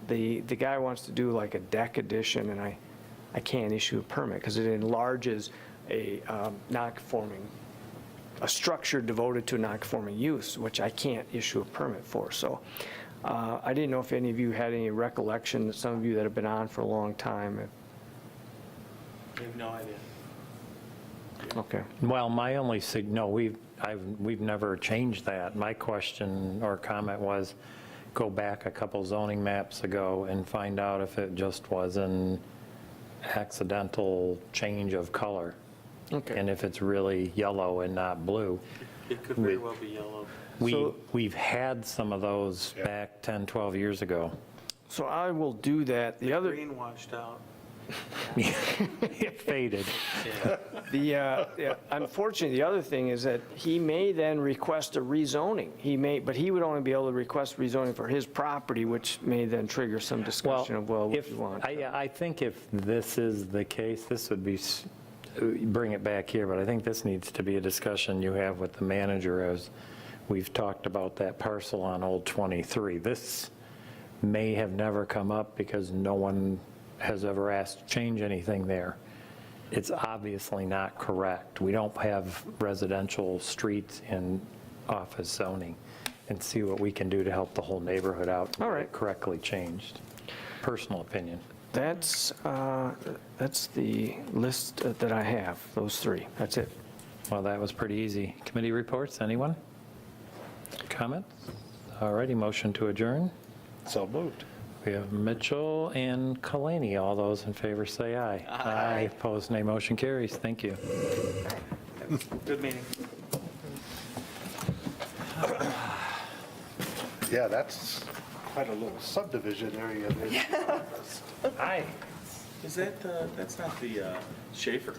the guy wants to do like a deck addition, and I can't issue a permit because it enlarges a non-conforming, a structure devoted to a non-conforming use, which I can't issue a permit for. So I didn't know if any of you had any recollection, some of you that have been on for a long time. I have no idea. Okay. Well, my only, no, we've never changed that. My question or comment was, go back a couple zoning maps ago and find out if it just was an accidental change of color. Okay. And if it's really yellow and not blue. It could very well be yellow. We've had some of those back 10, 12 years ago. So I will do that. The other, Green washed out. It faded. unfortunately, the other thing is that he may then request a rezoning. But he would only be able to request rezoning for his property, which may then trigger some discussion of, well, what if- you want. I think if this is the case, this would be, bring it back here, but I think this needs to be a discussion you have with the manager as we've talked about that parcel on Old 23. This may have never come up because no one has ever asked to change anything there. It's obviously not correct. We don't have residential streets in office zoning, and see what we can do to help the whole neighborhood out. and All get right. it correctly changed. Personal opinion. That's the list that I have, those three. That's it. Well, that was pretty easy. Committee reports, anyone? Comments? All righty, motion to adjourn. So moved. We have Mitchell and Kalani. All those in favor say aye. Aye. Opposed, nay. Motion carries. Thank you. Good meeting. Yeah, that's quite a little subdivision area there. Aye. Is that that's not the Schaefer